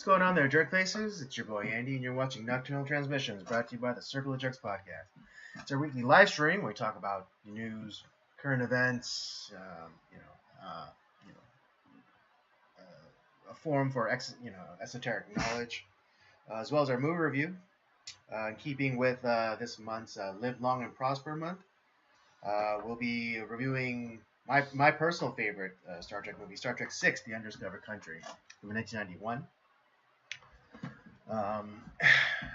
What's going on there, jerk faces? It's your boy Andy, and you're watching Nocturnal Transmissions, brought to you by the Circle of Jerks podcast. It's our weekly live stream where we talk about news, current events, a forum for esoteric knowledge, as well as our movie review. In keeping with this month's Live Long and Prosper month, we'll be reviewing my personal favorite Star Trek movie, Star Trek VI: The Undiscovered Country, from 1991.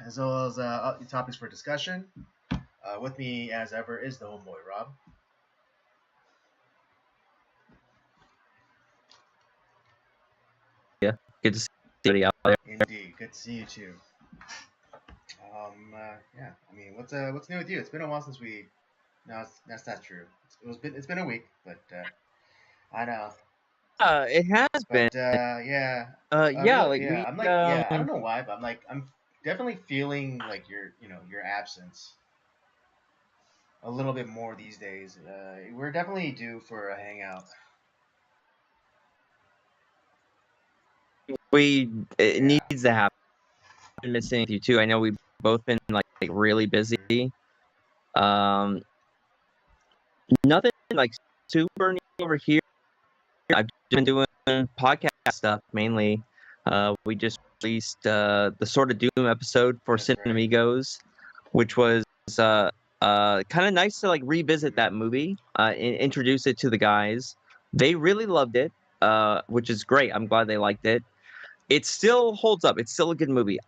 As well as topics for discussion. With me, as ever, is the homeboy, Rob. Yeah, good to see you out there. Indeed, good to see you too. Yeah, I mean, what's new with you? It's been a while since we. No, that's not true. It's been a week, but I know. It has been. Yeah. I don't know why, but I'm definitely feeling like your absence a little bit more these days. We're definitely due for a hangout. It needs to happen. I've been missing you too. I know we've both been like really busy. Nothing like super new over here. I've been doing podcast stuff mainly. We just released the Sort of Doom episode for Cinemigos, which was kind of nice to like revisit that movie, and introduce it to the guys. They really loved it, which is great. I'm glad they liked it. It still holds up. It's still a good movie.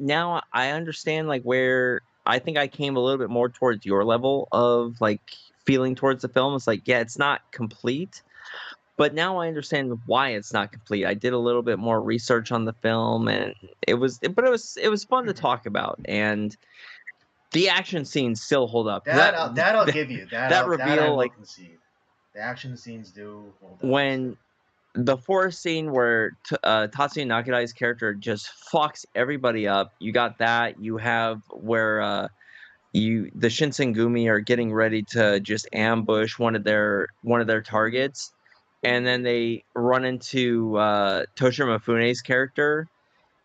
Now I understand like where I think I came a little bit more towards your level of like feeling towards the film. It's like, yeah, it's not complete, but now I understand why it's not complete. I did a little bit more research on the film, and it was fun to talk about, and the action scenes still hold up. That I'll give you. That reveal, like, concede. The action scenes do hold up. When the forest scene where Tatsuya Nakadai's character just fucks everybody up. You got that. You have where the Shinsengumi are getting ready to just ambush one of their targets, and then they run into Toshiro Mifune's character,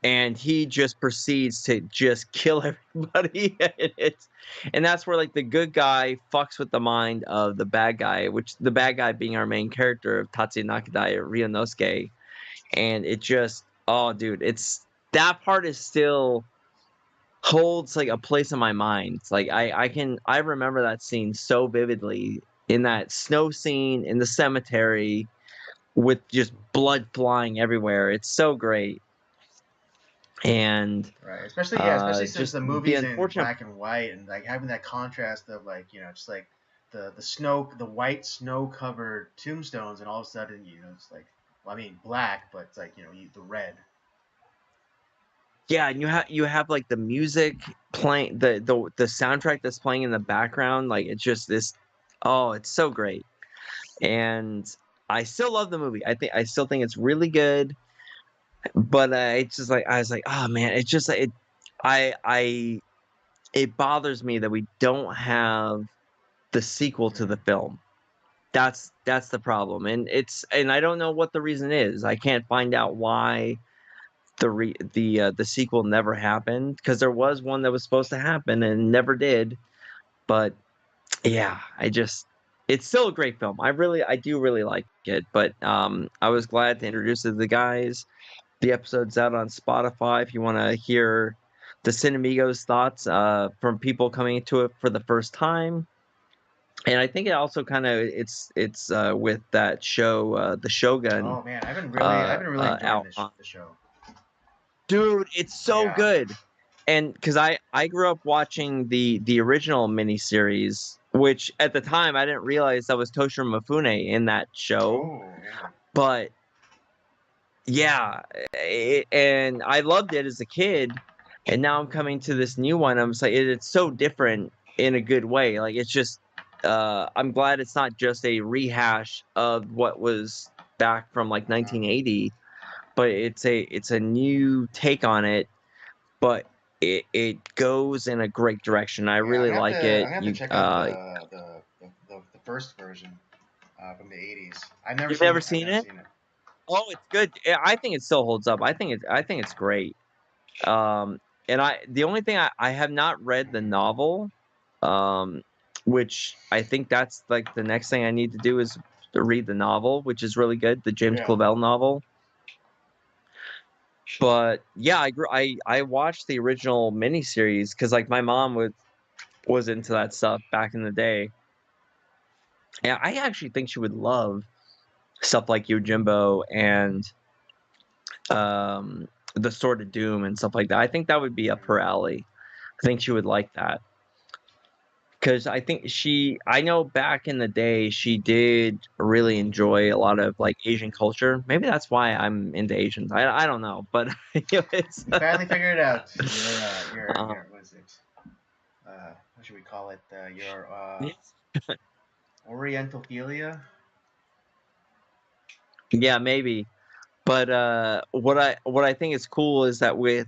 and he just proceeds to just kill everybody. And that's where like the good guy fucks with the mind of the bad guy, which the bad guy being our main character of Tatsuya Nakadai or Ryunosuke. And it just, oh dude, that part is still holds like a place in my mind. It's like I remember that scene so vividly, in that snow scene in the cemetery with just blood flying everywhere. It's so great. And right, especially since the movie's in black and white, and like having that contrast of like just like the white snow covered tombstones, and all of a sudden it's like, well, I mean black, but it's like the red. Yeah, and you have like the music playing, the soundtrack that's playing in the background, like it's just this, oh, it's so great. And I still love the movie. I still think it's really good. But it's just like I was like, oh man, it's just like it bothers me that we don't have the sequel to the film. That's the problem, and I don't know what the reason is. I can't find out why the sequel never happened, because there was one that was supposed to happen and never did. But yeah, it's still a great film. I do really like it. But I was glad to introduce it to the guys. The episode's out on Spotify if you want to hear the Cinemigos thoughts from people coming into it for the first time. And I think it also kind of it's with that show, the Shogun. Oh man, I've been really enjoying the show. Dude, it's so good. And because I grew up watching the original miniseries, which at the time I didn't realize that was Toshiro Mifune in that show. Oh, yeah. But yeah, and I loved it as a kid, and now I'm coming to this new one. I'm just like, it's so different in a good way. Like, it's just, I'm glad it's not just a rehash of what was back from like 1980, but it's a new take on it. But it goes in a great direction. I really like it. I have to check out the first version from the 80s. You've never seen it? Oh, it's good. I think it still holds up. I think it's great. Um, and the only thing I have not read the Mhm. novel, um, which I think that's like the next thing I need to do is to read the novel, which is really good, the James Yeah. Clavell novel. But yeah, I watched the original miniseries because like my mom was into that stuff back in the day. And I actually think she would love stuff like Yojimbo and um the Sword of Doom and stuff like that. I think that would be up her Mhm. alley. I think she would like that. Because I know back in the day, she did really enjoy a lot of like Asian culture. Maybe that's why I'm into Asians. I don't know, but it's You finally figured it out. uh, Your what is it? What should we call it? Your Orientophilia. yeah, maybe. But what I think is cool is that with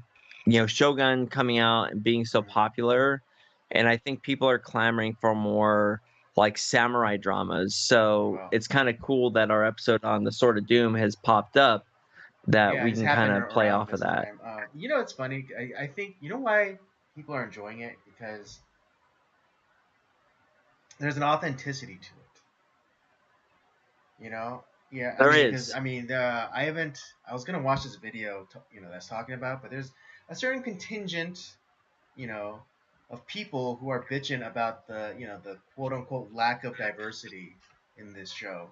Shogun coming out and being so Mhm. popular, and I think people are clamoring for more like samurai dramas. So Well, it's kind of cool that our episode on the Sword of Doom has popped up that yeah, we this can kind happened of play around off of this that. time. It's funny. I think you know why people are enjoying it because there's an authenticity to it. You know, yeah. I There mean, because is. I mean, I haven't. I was gonna watch this video, that's talking about, but there's a certain contingent, you know, of people who are bitching about the quote unquote lack of diversity in this show.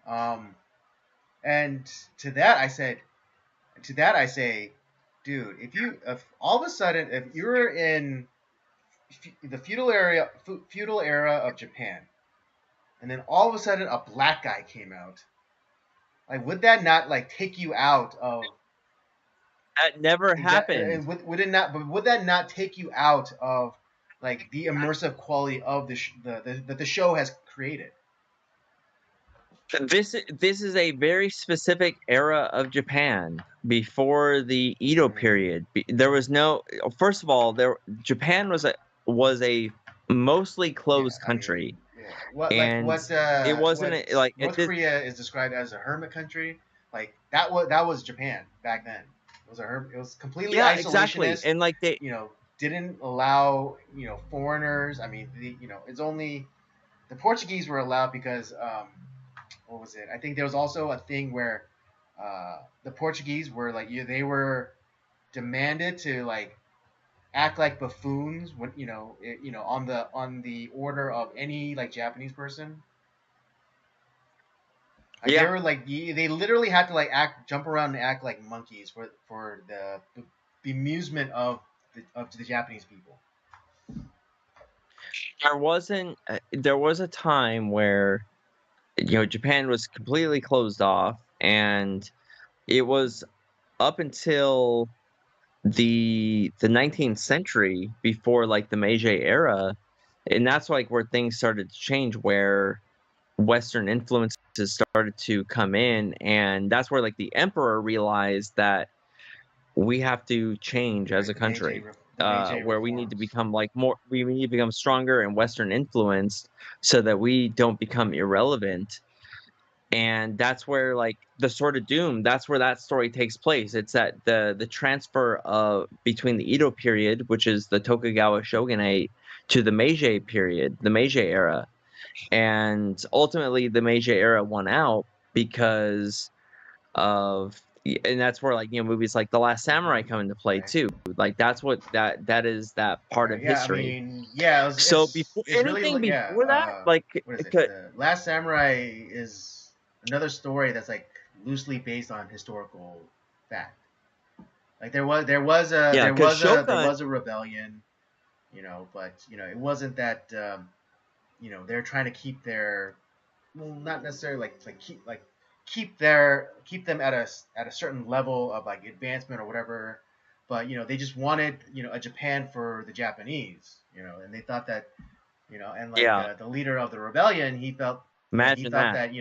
Um, and to that I said, to that I say, dude, if all of a sudden, if you're in the feudal era of Japan, and then all of a sudden a black guy came out, like would that not like take you out of That never exact? happened. And would it not? But would that not take you out of like the immersive quality of that the show has created? This is a very specific era of Japan before the Edo Mm, period. There was no first of all, there Japan was a mostly yeah, closed I mean, country, yeah. and it wasn't What like it North did. Korea is described as a hermit country. Like that was Japan back then. It was completely Yeah, exactly, isolationist. and like they Didn't allow foreigners. I mean, it's only the Portuguese were allowed because what was it? I think there was also a thing where the Portuguese were like they were demanded to like act like buffoons when on the order of any like Japanese person. Like they yeah. were like they literally had to like jump around and act like monkeys for the amusement of the Japanese people. There was a time where Japan was completely closed off, and it was up until the 19th century before like the Meiji era, and that's like where things started to change, where Western influences started to come in, and that's where like the emperor realized that we have to change as Right, a country, The Meiji where we need to reforms. become like more we need to become stronger and Western influenced so that we don't become irrelevant. And that's where like the Sword of Doom, that's where that story takes place. It's that the transfer of between the Edo period, which is the Tokugawa shogunate, to the Meiji period, the Meiji era. And ultimately the Meiji era won out because and that's where like movies like The Last Samurai come into play Right. too. Like that's what that is that part of Right. Yeah. I history. mean, yeah. So before It's really anything yeah. before that, like What is it it? could, The Last Samurai is another story that's like loosely based on historical fact. Like yeah, because there Shogun, was a rebellion, but it wasn't that they're trying to keep their, well, not necessarily keep them at a certain level of like advancement or whatever, but they just wanted a Japan for the Japanese, and they thought that and like yeah, the leader of the rebellion, he imagine thought that. that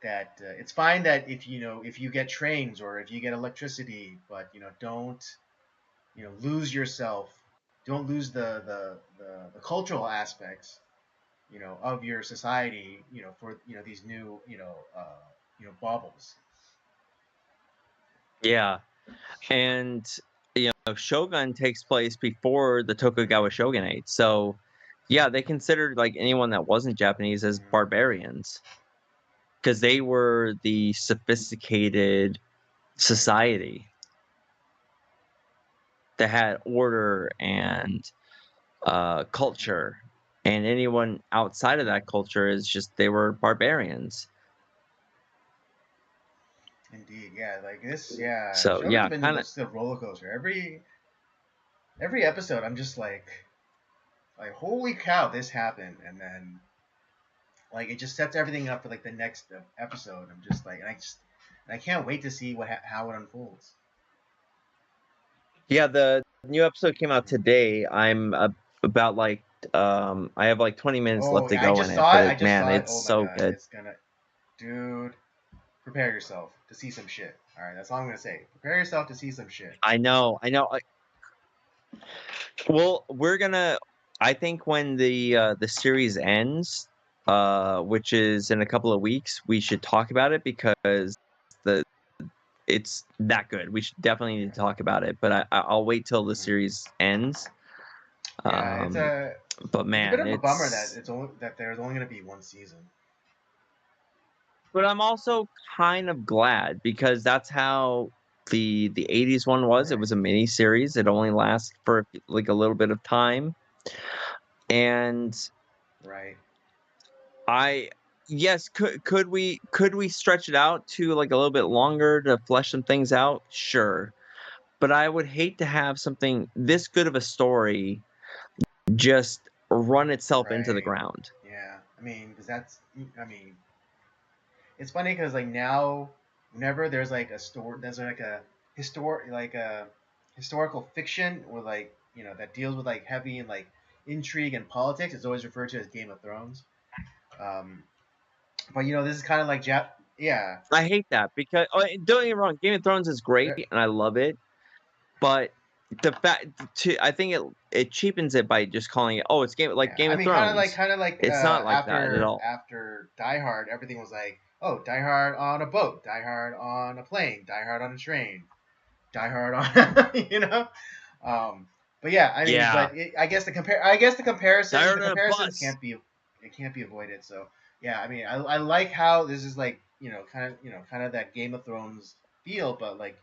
that it's fine that if you get trains or if you get electricity, but don't lose yourself, don't lose the cultural aspects of your society, for these new baubles. Yeah, and Shogun takes place before the Tokugawa shogunate, so yeah, they considered like anyone that wasn't Japanese as Mhm. barbarians because they were the sophisticated Right. society that had order and Mhm. culture, and anyone outside of that culture is just they were barbarians. Indeed, yeah. Like this, yeah. So Shogun's yeah, been kind of. just a roller coaster. Every episode, I'm just like holy cow, this happened, and then like it just sets everything up for like the next episode. I'm just like, and I can't wait to see how it unfolds. Yeah, the new episode came out Mhm. today. I'm about like I have like 20 minutes left Oh, to I go in just it, saw but it. I just man, saw it. it's Oh my so god, good. it's gonna, dude. Prepare yourself to see some shit. All right, that's all I'm gonna say. Prepare yourself to see some shit. I know, I know. Well, we're gonna. I think when the series ends, which is in a couple of weeks, we should talk about it because the it's that good. We should definitely need to talk about it. But I'll wait till the Hmm. series ends. Yeah, Um, but it's a bit man, of a bummer that it's. there's only gonna be one season. But I'm also kind of glad because that's how the 80s one was. It Right. was a mini series. It only lasts for like a little bit of time. And Right. I yes, could we stretch it out to like a little bit longer to flesh some things out? Sure. But I would hate to have something this good of a story just run itself into the Right. ground. Yeah. I mean, because that's. I mean, it's funny because like now, whenever there's like a story, there's like a historical fiction or like that deals with like heavy and like intrigue and politics. It's always referred to as Game of Thrones. Um, but this is kind of like yeah. I hate that because don't get me wrong, Game of Thrones is great There, and I love it. But the fact I think it cheapens it by just calling it, "Oh, it's yeah. Game I of mean, Thrones." kind of like It's not like that at all. after Die Hard, everything was like, oh, Die Hard on a boat, Die Hard on a plane, Die Hard on a train, Die Hard on Um, but yeah, I mean, Yeah. I guess the Diary on a comparisons bus. can't be avoided. So yeah, I mean, I like how this is like kind of that Game of Thrones feel, but like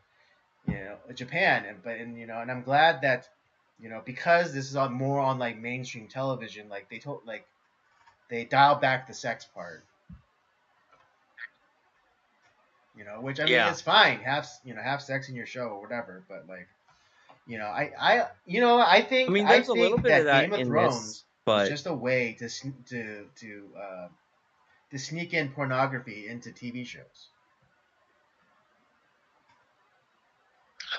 Japan, and I'm glad that because this is on more on like mainstream television, like they dial back the sex part, which I mean Yeah. it's fine, have sex in your show or whatever, but like I mean, I there's a little think bit of that that Game of in this, Thrones was but just a way to sneak in pornography into TV shows.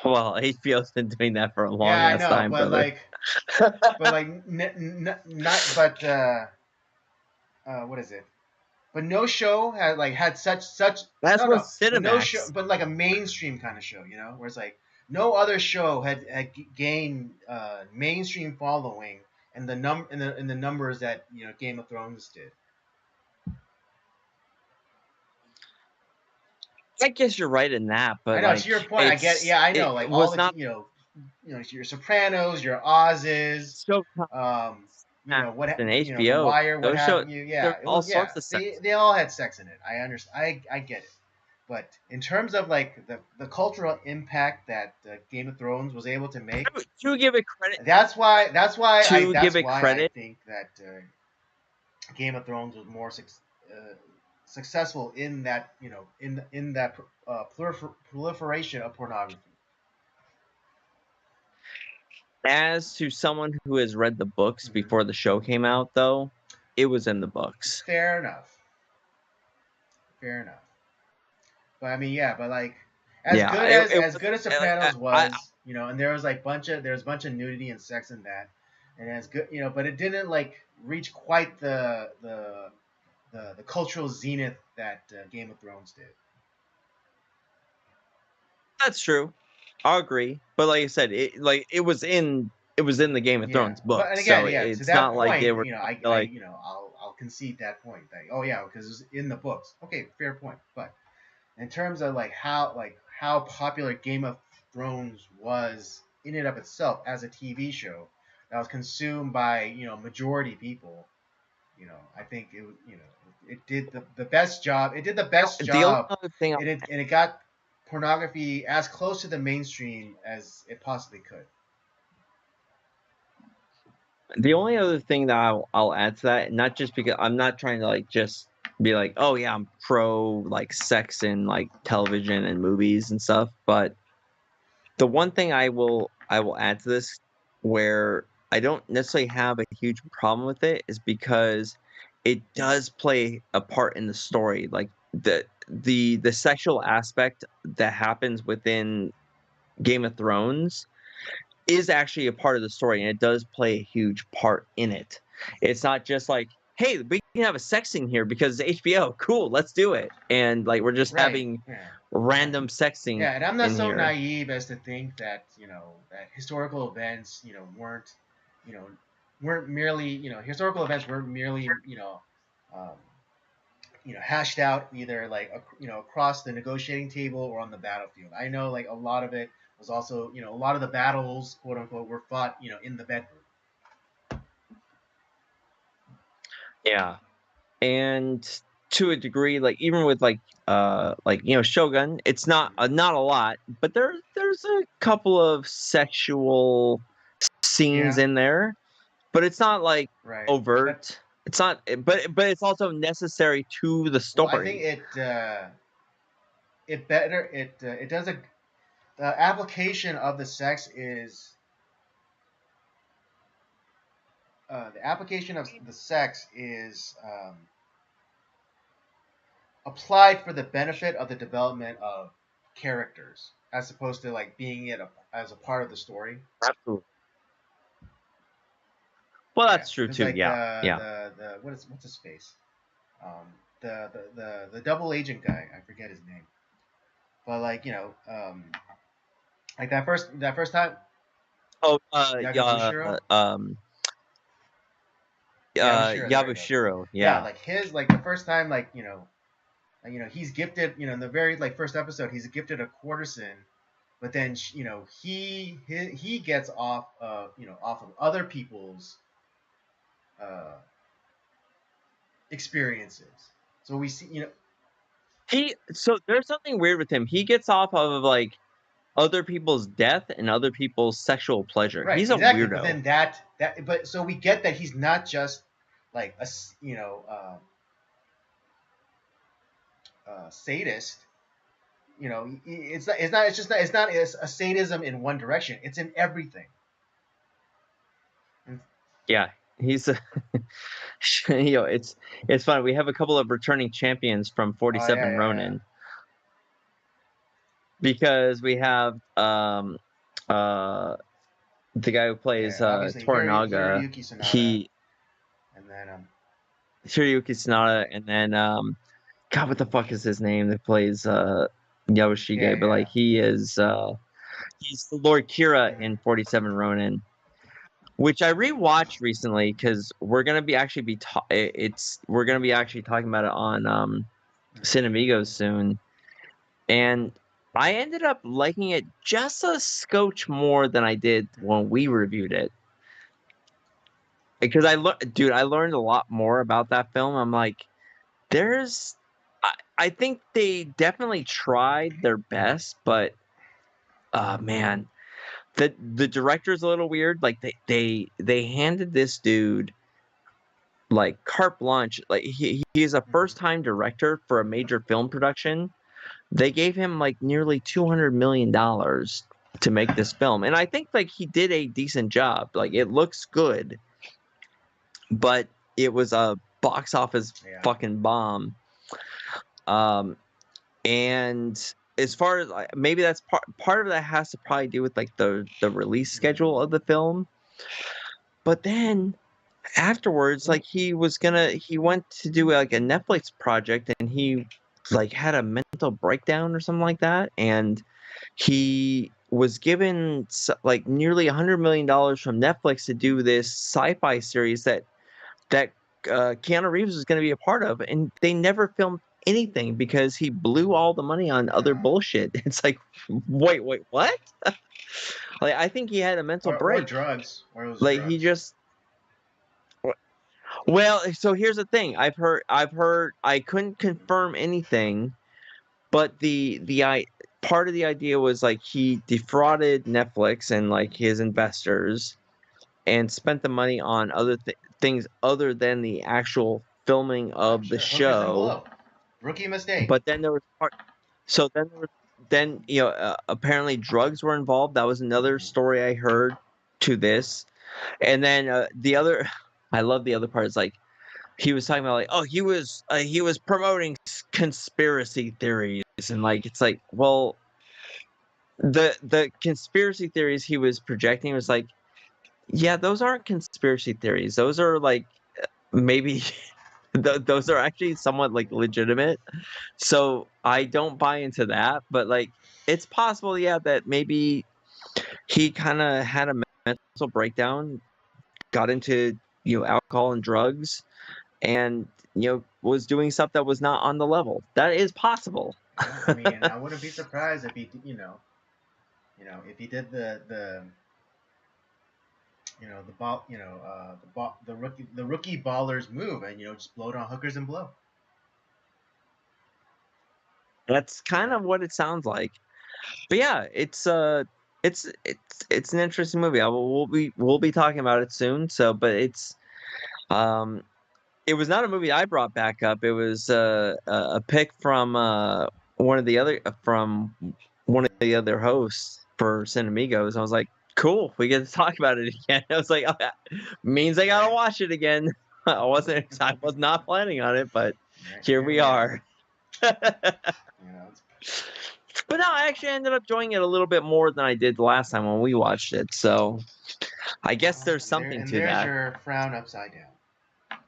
well, HBO's been doing that for a long Yeah, I ass know, time, brother. but like not but what is it? But no show had such That's no what no but no show Cinemax. but like a mainstream kind of show, where it's like no other show had gained mainstream following and the numbers that Game of Thrones did. I guess you're right in that, I but know, to your like point. I get. Yeah, I know. it Like all was the not your Sopranos, your Oz's, so um, in The HBO. Wire, what Those have show you. Yeah, there's it all was. Yeah, sorts of sex. they all had sex in it. I understand. I get it. But in terms of like the cultural impact that Game of Thrones was able to make, To give it credit, that's why I think that Game of Thrones was more successful in that in that proliferation of pornography. as to someone who has read the books Hmm. before the show came out, though, it was in the books. Fair enough. Fair enough. But I mean, yeah, but like Yeah, it as was. good as Sopranos was, and there was like there's a bunch of nudity and sex in that, and as good, but it didn't like reach quite the cultural zenith that Game of Thrones did. That's true. I'll agree. But like I said, it was in the Game of Yeah, Thrones but and books, so again, yeah, to it's that not like they point, were I like I'll concede that point. That oh yeah, because it was in the books. Okay, fair point. But in terms of how popular Game of Thrones was in and of itself as a TV show that was consumed by majority people. I think it did the best job. It did the best The only job. other thing It got pornography as close to the mainstream as it possibly could. The only other thing that I'll add to that, not just because I'm not trying to like just be like, oh yeah, I'm pro like sex in like television and movies and stuff, but the one thing I will add to this where I don't necessarily have a huge problem with it is because it does play a part in the story. Like the sexual aspect that happens within Game of Thrones is actually a part of the story, and it does play a huge part in it. It's not just like, hey, we can have a sex scene here because it's HBO. Cool, let's do it. And like we're just Right. having Yeah. random sex scenes Yeah, and I'm not in so here. naive as to think that that historical events you know weren't merely historical events weren't merely um, hashed out either like across the negotiating table or on the battlefield. I know like a lot of it was also a lot of the battles quote unquote were fought in the bedroom. Yeah. And to a degree, like even with like Shogun, it's not a lot, but there's a couple of sexual scenes Yeah, in there, but it's not like right. But overt. It's not, but it's also necessary to the well, I think story. it does a the application of the sex is the application of the sex is applied for the benefit of the development of characters, as opposed to like being as a part of the story. Absolutely. Well, Yeah, that's true because too. like Yeah, yeah. the what's his face, the double agent guy. I forget his name, but like like that first time Oh, Yagabushiro. Yabashiro, there we go. Yabushiro. Yeah, Yeah. like his like the first time he's gifted in the very like first episode he's gifted a courtesan, but then he gets off of off of other people's uh, experiences. So we see So there's something weird with him. He gets off of like other people's death and other people's sexual pleasure. right He's a exactly, but weirdo. then that but so we get that he's not just like a sadist. It's not a sadism in one direction. It's in everything. And, Yeah, he's a it's fun. We have a couple of returning champions from oh yeah, 47 yeah, yeah. Ronin because we have uh the guy who plays Yeah, obviously Toranaga. Hiroyuki Sanada, He and then Hiroyuki Sanada, and then God, what the fuck is his name that plays yeah, Yoshige? But like yeah. he's Lord Kira Mhm. in 47 Ronin, which I rewatched recently because we're gonna be actually be ta- it's we're gonna be actually talking about it on Mhm. Cinemigos soon, and I ended up liking it just a scotch more than I did when we reviewed it because dude, I learned a lot more about that film. I'm like, there's, I think they definitely tried their best, but man, the director's a little weird. Like they handed this dude like carte blanche. Like he's a Mhm. first time director for a major film production. They gave him like nearly $200 million to make this film, and I think like he did a decent job. Like Mhm. it looks good, but it was a box office Yeah. fucking bomb. Um, and as far as maybe that's part of that has to probably do with like the release Mhm. schedule of the film. But then afterwards, like he went to do like a Netflix project, and he like had a mental breakdown or something like that, and he was given like nearly $100 million from Netflix to do this sci-fi series that Keanu Reeves was going to be a part of, and they never filmed anything because he blew all the money on other bullshit. It's like, wait, what? Like, I think he had a mental Or break. drugs. Or it was Like, he drugs. just. Well, so here's the thing. I've heard. I couldn't confirm anything, but part of the idea was like he defrauded Netflix and like his investors and spent the money on other things other than the actual filming of the Sure. Hookers and show. blow. Rookie mistake. But then there was apparently drugs were involved. That was another story I heard to this. And then the other I love the other part is like he was talking about like, oh, he was promoting conspiracy theories, and like it's like, well, the conspiracy theories he was projecting was like, yeah, those aren't conspiracy theories. Those are like maybe those are actually somewhat like legitimate. So I don't buy into that, but like it's possible, yeah, that maybe he kind of had a mental breakdown, got into alcohol and drugs, and was doing stuff that was not on the level. That is possible. Yeah, I mean, I wouldn't be surprised if he, if he did the ball, the rookie ballers move, and just blow it on hookers and blow. That's kind Yeah. of what it sounds like. But yeah, it's an interesting movie. We'll be talking about it soon. So, but um it was not a movie I brought back up. It was a pick from one of the other from one of the other hosts for Cinemigos. I was like, cool, we get to talk about it again. I was like, oh, that means I gotta watch it again. I was not planning on it, but here we are. But no, I actually ended up enjoying it a little bit more than I did the last time when we watched it. So I guess there's something to there's that. your frown upside down.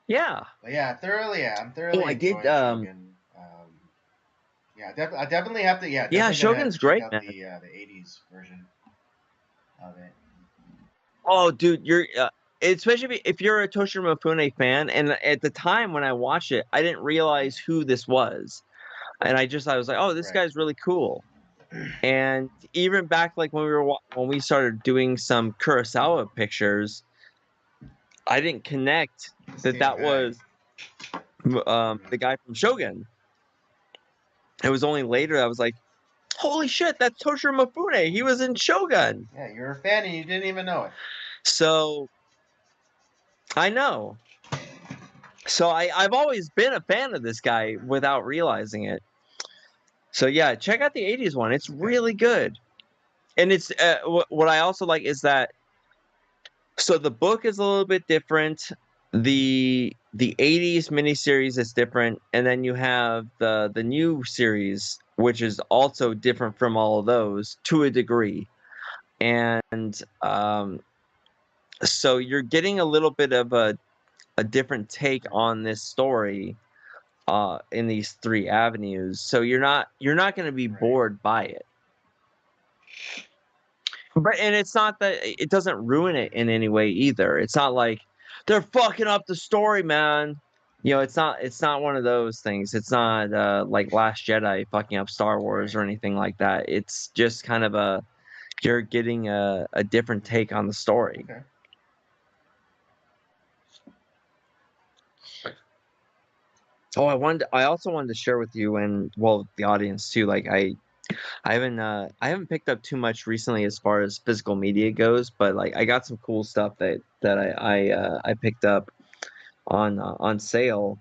Yeah. But yeah, I'm thoroughly I did. enjoying Shogun. Yeah, I definitely have to. Yeah, Yeah, definitely gonna Shogun's check great, out man. the '80s version of it. Oh, dude, you're especially if you're a Toshiro Mifune fan. And at the time when I watched it, I didn't realize who this was, and I was like, oh, this Right. guy's really cool. And even back like when we started doing some Kurosawa pictures, I didn't connect that was the guy from Shogun. It was only later I was like, holy shit, that's Toshiro Mifune. He was in Shogun. Yeah, you're a fan and you didn't even know it. So I know. So I've always been a fan of this guy without realizing it. So yeah, check out the '80s one. It's really good. And it's what I also like is that so the book is a little bit different. The '80s miniseries is different, and then you have the new series, which is also different from all of those to a degree. And so you're getting a little bit of a different take on this story in these three avenues. So you're not going to be bored by it. But and it's not that it doesn't ruin it in any way either. It's not like they're fucking up the story, man. It's not one of those things. It's not like Last Jedi fucking up Star Wars or anything like that. It's just kind of you're getting a different take on the story. Okay. Oh, I also wanted to share with you and the audience too. Like I haven't picked up too much recently as far as physical media goes, but like I got some cool stuff that I picked up on sale.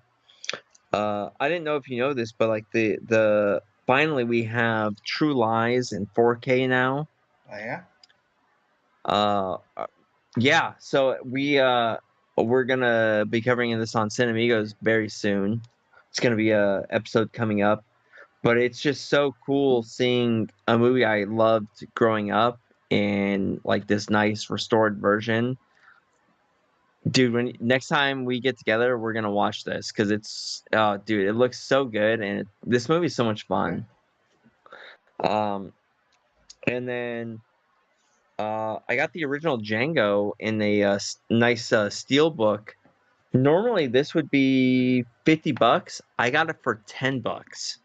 I didn't know if you know this, but like the finally we have True Lies in 4K now. Oh yeah. Yeah. So we're gonna be covering this on Cinemigos very soon. It's gonna be a episode coming up. But it's just so cool seeing a movie I loved growing up in like this nice restored version. Dude, next time we get together, we're gonna watch this because dude, it looks so good and this movie's so much fun. Okay. And then I got the original Django in a nice steel book Normally this would be $50. I got it for $10.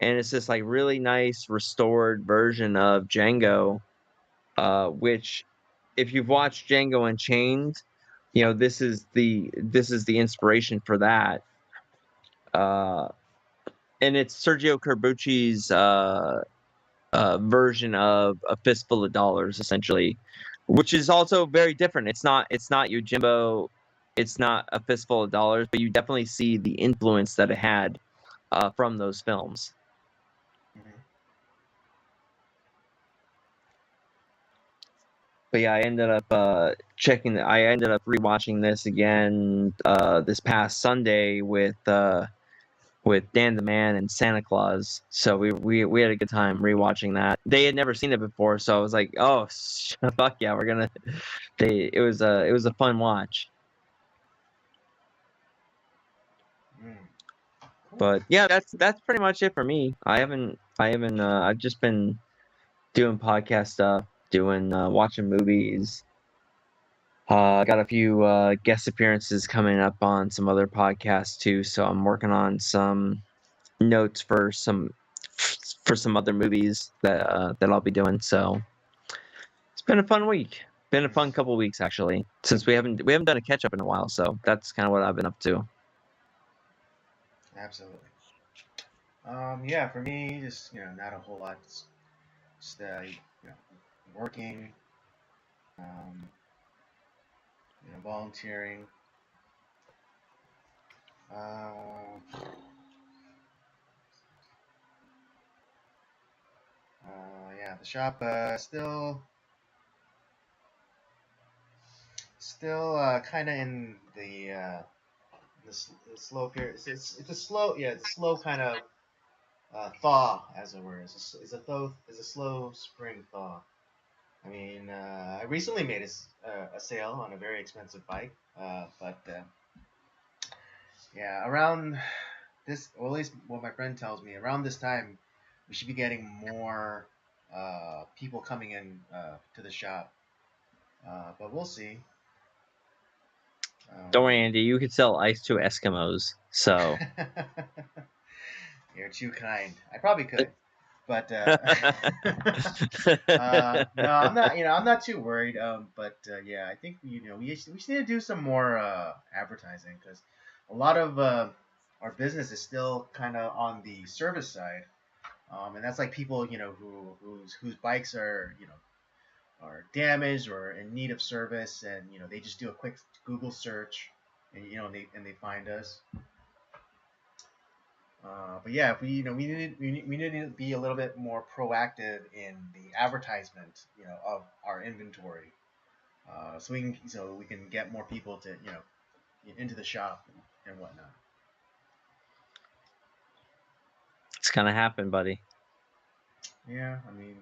And it's this like really nice restored version of Django, which if you've watched Django Unchained, this is the inspiration for that. Uh, and it's Sergio Corbucci's version of A Fistful of Dollars, essentially, which is also very different. It's not Yojimbo, it's not A Fistful of Dollars, but you definitely see the influence that it had from those films. Mm-hmm. But yeah, I ended up I ended up rewatching this again this past Sunday with Dan the Man and Santa Claus. So we had a good time rewatching that. They had never seen it before, so I was like, "Oh, fuck yeah, we're gonna." It was a fun watch. Mm. Cool. But yeah, that's pretty much it for me. I've just been doing podcast stuff, doing watching movies. Got a few guest appearances coming up on some other podcasts too, so I'm working on some notes for some other movies that I'll be doing. So it's been a fun week. Been a fun couple weeks actually, since we haven't done a catch up in a while. So that's kind of what I've been up to. Absolutely. Yeah, for me, just not a whole lot. Just working, um, volunteering. Uh, yeah, the shop still kind of in the slow period. It's a slow, yeah, it's a slow kind of thaw, as it were. It's a slow spring thaw. I mean, I recently made a sale on a very expensive bike, but yeah, around this, or at least what my friend tells me, around this time, we should be getting more people coming in to the shop. But we'll see. Don't worry, Um, Andy. You could sell ice to Eskimos. So You're too kind. I probably could, but no, I'm not. I'm not too worried. But yeah, I think we just need to do some more advertising because a lot of our business is still kind of on the service side, and that's like people whose bikes are damaged or in need of service, and they just do a quick Google search, and they find us. But yeah, if we need to be a little bit more proactive in the advertisement, of our inventory, so we can get more people to into the shop and whatnot. it's gonna happen, buddy. Yeah, I mean,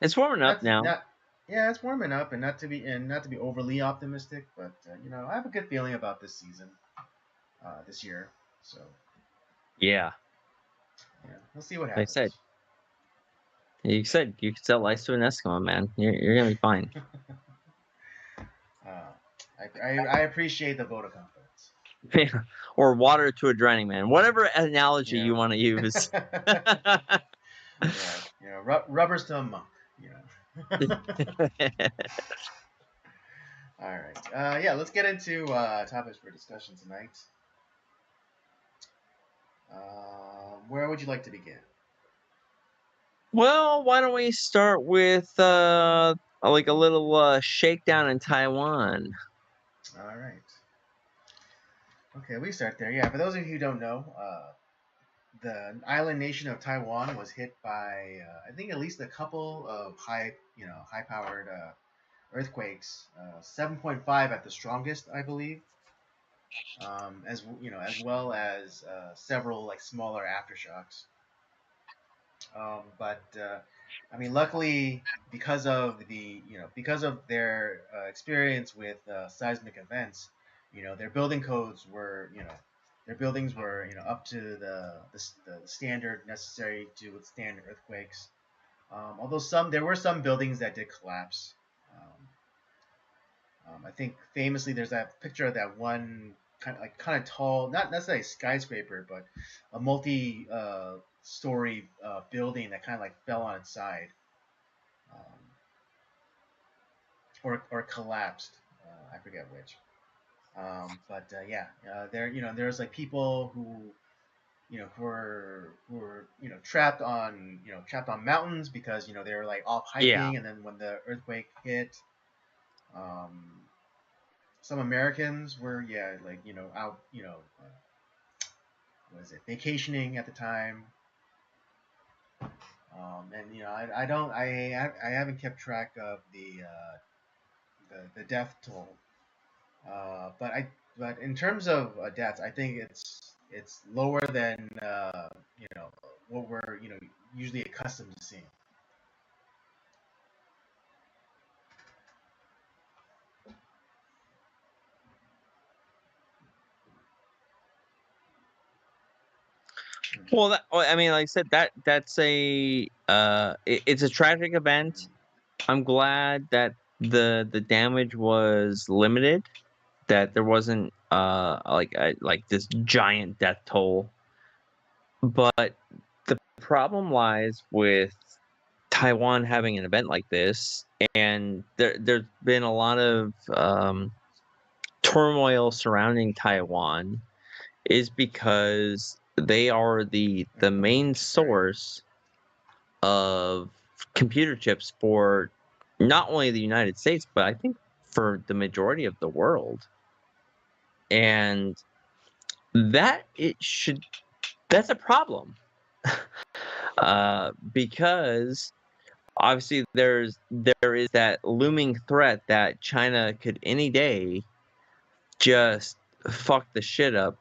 It's warming up now. not yeah, it's warming up, and not to be overly optimistic, but I have a good feeling about this season, this year. So Yeah, yeah, we'll see what like I said, happens. you said you could sell ice to an Eskimo, man. You're gonna be fine. uh, I appreciate the vote of confidence. Or water to a drowning man. Whatever analogy Yeah. you want to use. Yeah, rubbers to a monk. You know. All right. Yeah, let's get into topics for discussion tonight. Where would you like to begin? Well, why don't we start with like a little shakedown in Taiwan? All right. Okay, we start there. Yeah, for those of you who don't know, the island nation of Taiwan was hit by I think at least a couple of high-powered earthquakes. 7.5 at the strongest, I believe. As well as several like smaller aftershocks. But I mean, luckily, because of their experience with seismic events, their building codes were their buildings were up to the standard necessary to withstand although there were some buildings that did collapse. Um, I think famously there's that picture of that one kind of tall, not necessarily a skyscraper, but a multi story building that kind of like fell on its side, um, or collapsed. I forget which. But yeah, there there's like people who who were trapped on mountains because they were like off Yeah. hiking, and then when the earthquake hit, um, some Americans were like out what is it, vacationing at the time. And I don't I haven't kept track of the death toll. But in terms of deaths, I think it's lower than what we're usually accustomed to seeing. Well, I mean, like I said, that's it's a tragic event. I'm glad that the damage was limited, that there wasn't like this giant death toll. But the problem lies with Taiwan having an event like this, and there's been a lot of turmoil surrounding Taiwan, is because they are the main Right. source of computer chips for not only the United States, but I think for the majority of the world. And that it should that's a problem. Because obviously there is that looming threat that China could any day just fuck the shit up,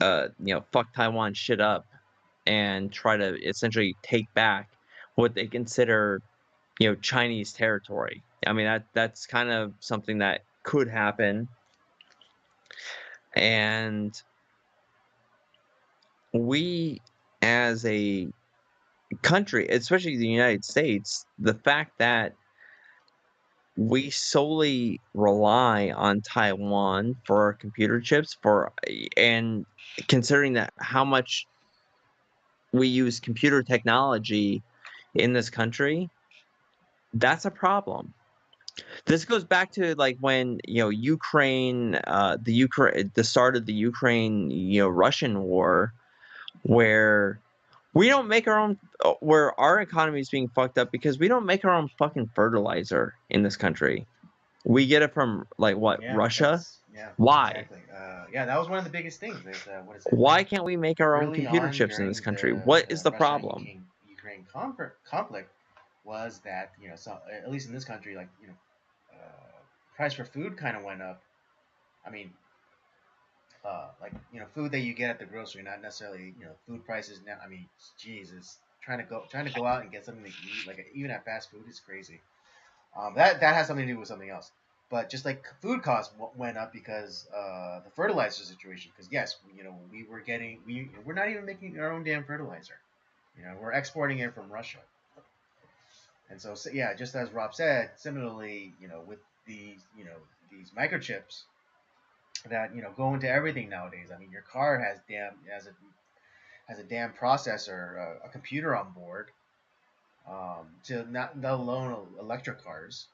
fuck Taiwan shit up and try to essentially take back what they consider, Chinese territory. I mean, that's kind of something that could happen. And we, as a country, especially the United States, the fact that we solely rely on Taiwan for our computer chips, and considering that how much we use computer technology in this country, that's a problem. This goes back to like when Ukraine, the start of the Ukraine Russian war, where we don't make our own, where our economy is being fucked up because we don't make our own fucking fertilizer in this country. We get it from like what, Yeah, Russia? yeah, Why? exactly. Yeah, that was one of the biggest things. Is what is it? Why can't we make our own Early computer on chips in this during country? the What is the Russia problem? Ukraine conflict was that so at least in this country, like price for food kind of went up. I mean, like food that you get at the grocery, not necessarily food prices now. I mean, Jesus, trying to go out and get something to eat, like even at fast food, is crazy. That has something to do with something else. But just like food costs went up because the fertilizer situation. Because yes, we're not even making our own damn fertilizer. We're exporting it from Russia. And so yeah, just as Rob said, similarly, with these microchips that go into everything nowadays. I mean, your car has a damn processor, a computer on board, to not alone electric cars.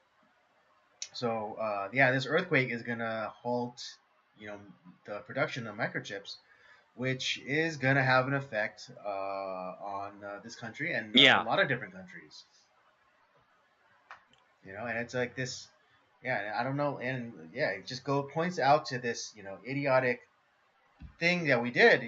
So yeah, this earthquake is gonna halt, you know, the production of microchips, which is gonna have an effect on this country and a Yeah, lot of different countries. And it's like this, yeah. I don't know, and yeah, it just points out to this, idiotic thing that we did.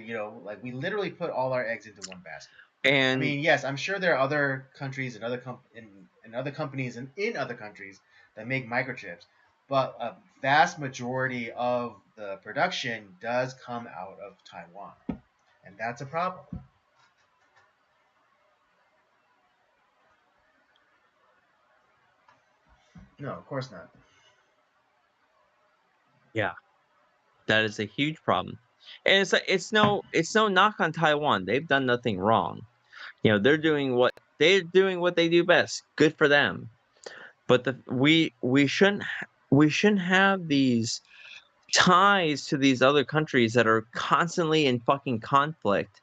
Like we literally put all our eggs into one basket. I and mean, yes, I'm sure there are other countries and other companies in other countries that make microchips, but a vast majority of the production does come out of Taiwan, and that's a problem. No, of course not. yeah, that is a huge problem. And it's no knock on Taiwan. They've done nothing wrong. They're doing what they do best. Good for them. But we shouldn't we shouldn't have these ties to these other countries that are constantly in fucking conflict.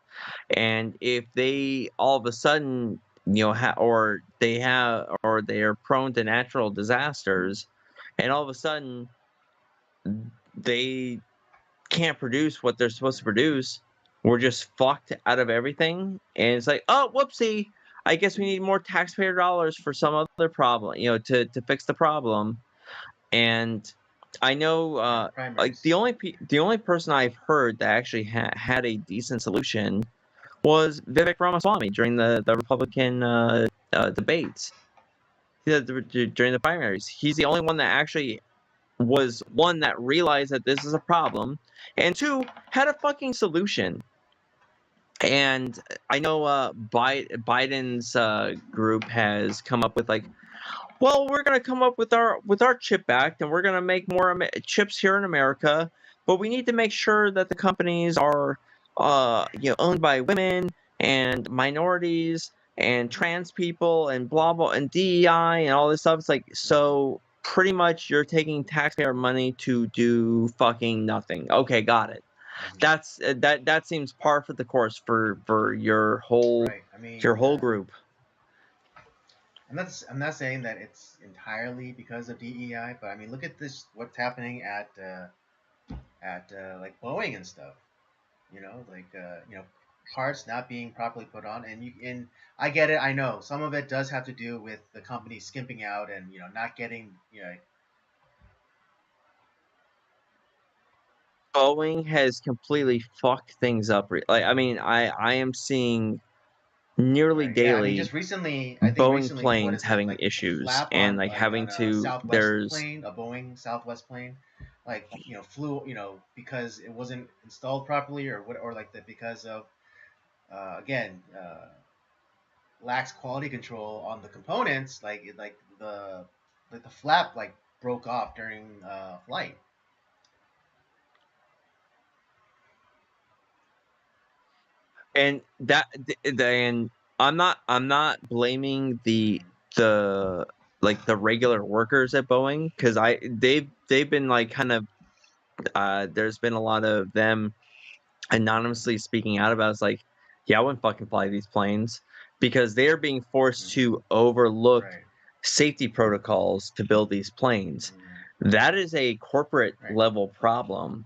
And if they all of a sudden, or they are prone to natural disasters, and all of a sudden they can't produce what they're supposed to produce, we're just fucked out of everything. And it's like, oh, whoopsie. I guess we need more taxpayer dollars for some other problem, to fix the problem. And I know, Yeah, like primaries. the only person I've heard that actually had a decent solution was Vivek Ramaswamy during the Republican debates. During the primaries. He's the only one that actually was one that realized that this is a problem, and two, had a fucking solution. And I know Biden's group has come up with like, well, we're gonna come up with our chip act, and we're gonna make more chips here in America, but we need to make sure that the companies are, owned by women and minorities and trans people and blah blah and DEI and all this stuff. It's like, so pretty much you're taking taxpayer money to do fucking nothing. Okay, got it. That seems par for the course for Right. I your mean, whole group. I'm not saying that it's entirely because of DEI, but I mean, look at this. What's happening at like Boeing and stuff. Like parts not being properly put on, and I get it. I know some of it does have to do with the company skimping out and not getting Boeing has completely fucked things up. Like, I mean, I am seeing nearly right. Yeah, I mean, daily just recently, I think Boeing recently, what planes is it having like the issues flap and on like like having on a to Southwest there's plane, a Boeing Southwest plane, like flew because it wasn't installed properly or what or like that because of again lacks quality control on the components like the flap like broke off during flight. and that and I'm not blaming the like the regular workers at Boeing, because they've been like kind of there's been a lot of them anonymously speaking out about it. It's like, yeah, I wouldn't fucking fly these planes, because they're being forced Hmm. to overlook Right. safety protocols to build these planes. Hmm. That is a corporate Right. level problem,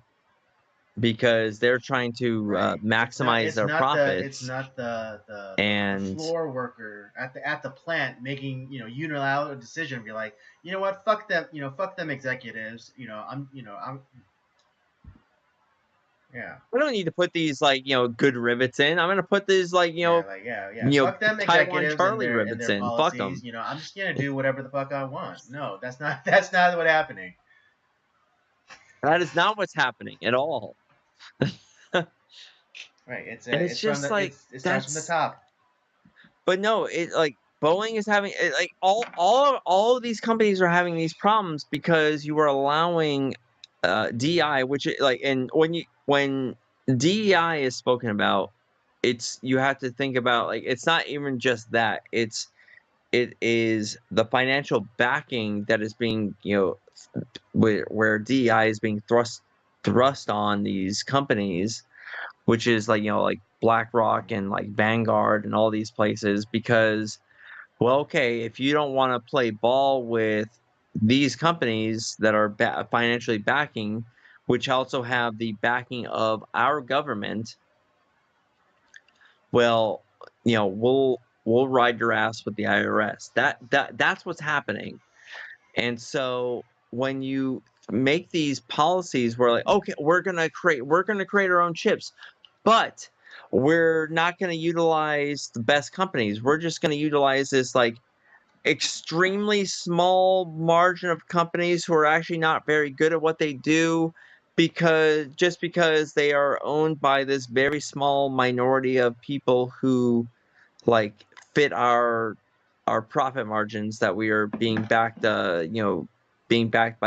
because they're trying to Right. maximize their It's profits. not the And floor worker at the plant making unilateral decision. Be like, you know what, fuck them, fuck them executives. I'm yeah. we don't need to put these like good rivets in. I'm gonna put these like Yeah, like yeah. Fuck them Taiwan executives Charlie and rivets their in. Fuck policies. them. I'm just gonna do whatever the fuck I want. No, that's not that's not what's happening. That is not what's happening at all. And Right. it's It's from just the like, it starts from the that's top. but no, it like Boeing is having like all of these companies are having these problems because you are allowing DI, which like, and when DEI is spoken about, it's, you have to think about, like, it's not even just that, it is the financial backing that is being, where DEI is being thrust on these companies, which is like, like BlackRock and like Vanguard and all these places. Because, well, okay, if you don't want to play ball with these companies that are financially backing, which also have the backing of our government, well, we'll ride your ass with the IRS. That's what's happening. And so when you make these policies where, like, okay, we're gonna create our own chips, but we're not gonna utilize the best companies. We're just gonna utilize this like extremely small margin of companies who are actually not very good at what they do, because they are owned by this very small minority of people who like fit our profit margins, that we are being backed by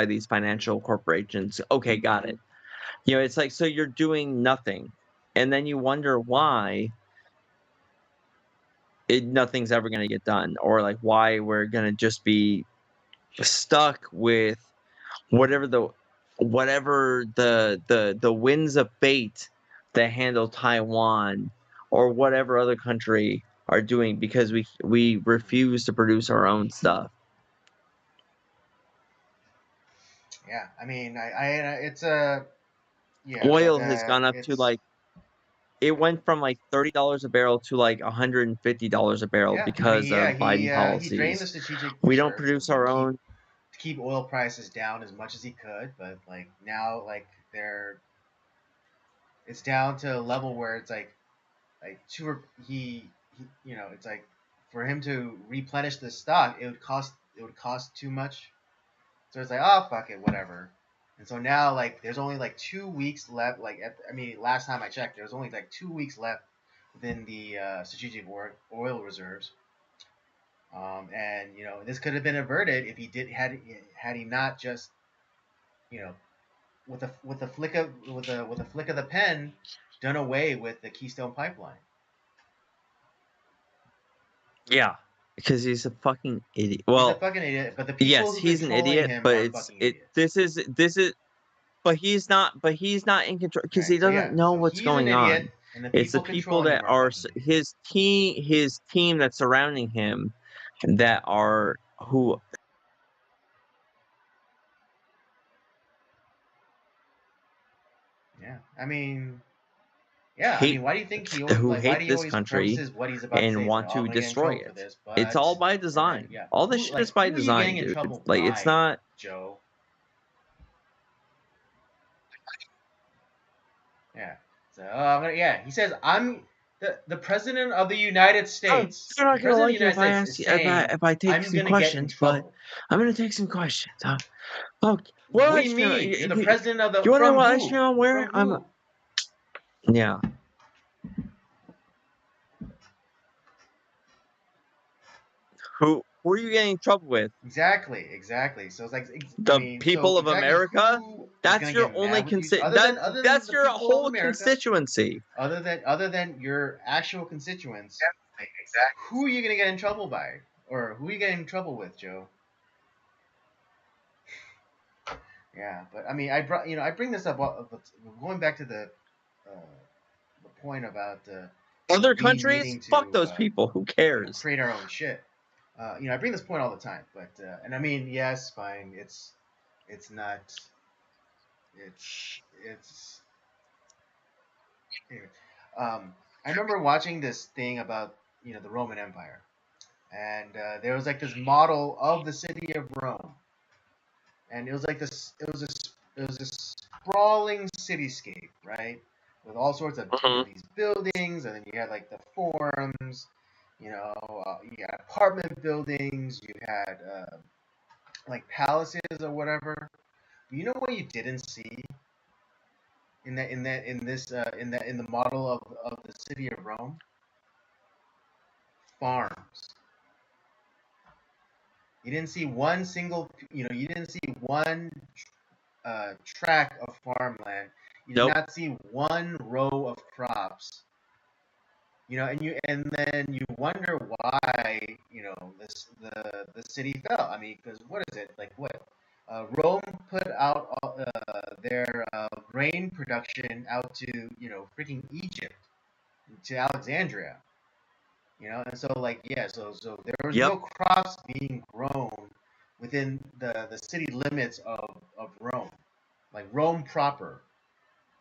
these financial corporations. Okay, got it. It's like, so you're doing nothing, and then you wonder why nothing's ever going to get done, or like why we're going to just be stuck with whatever the winds of fate that handle Taiwan or whatever other country are doing because we refuse to produce our own stuff. Yeah, I mean, it's a yeah, but Oil has gone up to it's like it went from like $30 a barrel to like $150 a barrel yeah. I mean, because yeah, of Biden he drained the policies. strategic We don't reserves produce and our own. to keep oil prices down as much as he could, but like now, like it's down to a level where it's like he it's like for him to replenish the stock, it would cost too much. So it's like, oh fuck it, whatever. And so now like there's only like 2 weeks left. Like I mean, last time I checked, there was only like 2 weeks left within the strategic oil reserves. And this could have been averted if he did had he not just you know with a flick of with a flick of the pen done away with the Keystone Pipeline. Yeah, because he's a fucking idiot. He's a Well, fucking idiot, but the people yes, who he's an controlling idiot, him but are it's fucking it. idiots. This is. But he's not in control because Right. he So yeah, doesn't know so what's he's an going idiot, on. and the It's the people people controlling that him are are fucking idiots. his team that's surrounding him that are who Yeah. I mean, yeah. I hate mean, why do you think why do he this always country prefaces what he's about to and say? It's like, want oh, I'm to gonna get in destroy trouble for it. this, It's all but by and then design. yeah, All this shit is by who are you design, getting in dude. trouble Like it's by, not. Joe? Yeah. So yeah, he says I'm the president of the United Oh, States. you're The not gonna president of like the it United if I States ask is you saying if I take I'm some gonna get in questions, but trouble. I'm gonna take some questions. Oh, what What do you ice cream? mean? You're the president of You the want to know from what ice who? cream I'm wearing? From who? Yeah. Who are you getting in trouble with? Exactly. So it's like, I The mean, so people of exactly America? who is That's gonna your get only mad with you? Other than that's the your people of whole America, constituency. other than your actual constituents, who are you gonna get in trouble by, or who are you getting in trouble with, Joe? Yeah, but I mean, I bring this up, going back to uh, the point about Other we countries? needing Fuck to those people. Who cares? create our own shit. I bring this point all the time, but and I mean, yes, fine, it's not, it's anyway. I remember watching this thing about the Roman Empire, and there was like this model of the city of Rome, and it was like this. It was this sprawling cityscape, right, with all sorts of Mhm. these buildings, and then you had like the forums, you had apartment buildings, you had like palaces or whatever. You know what you didn't see in the model of the city of Rome? Farms. You didn't see one single, you didn't see one tract of farmland. You did Nope. not see one row of crops. And then you wonder why the city fell. I mean, because what is it like? What Rome put out their grain production out to freaking Egypt, to Alexandria. And so like yeah, so there was Yep. no crops being grown within the city limits of Rome, like Rome proper.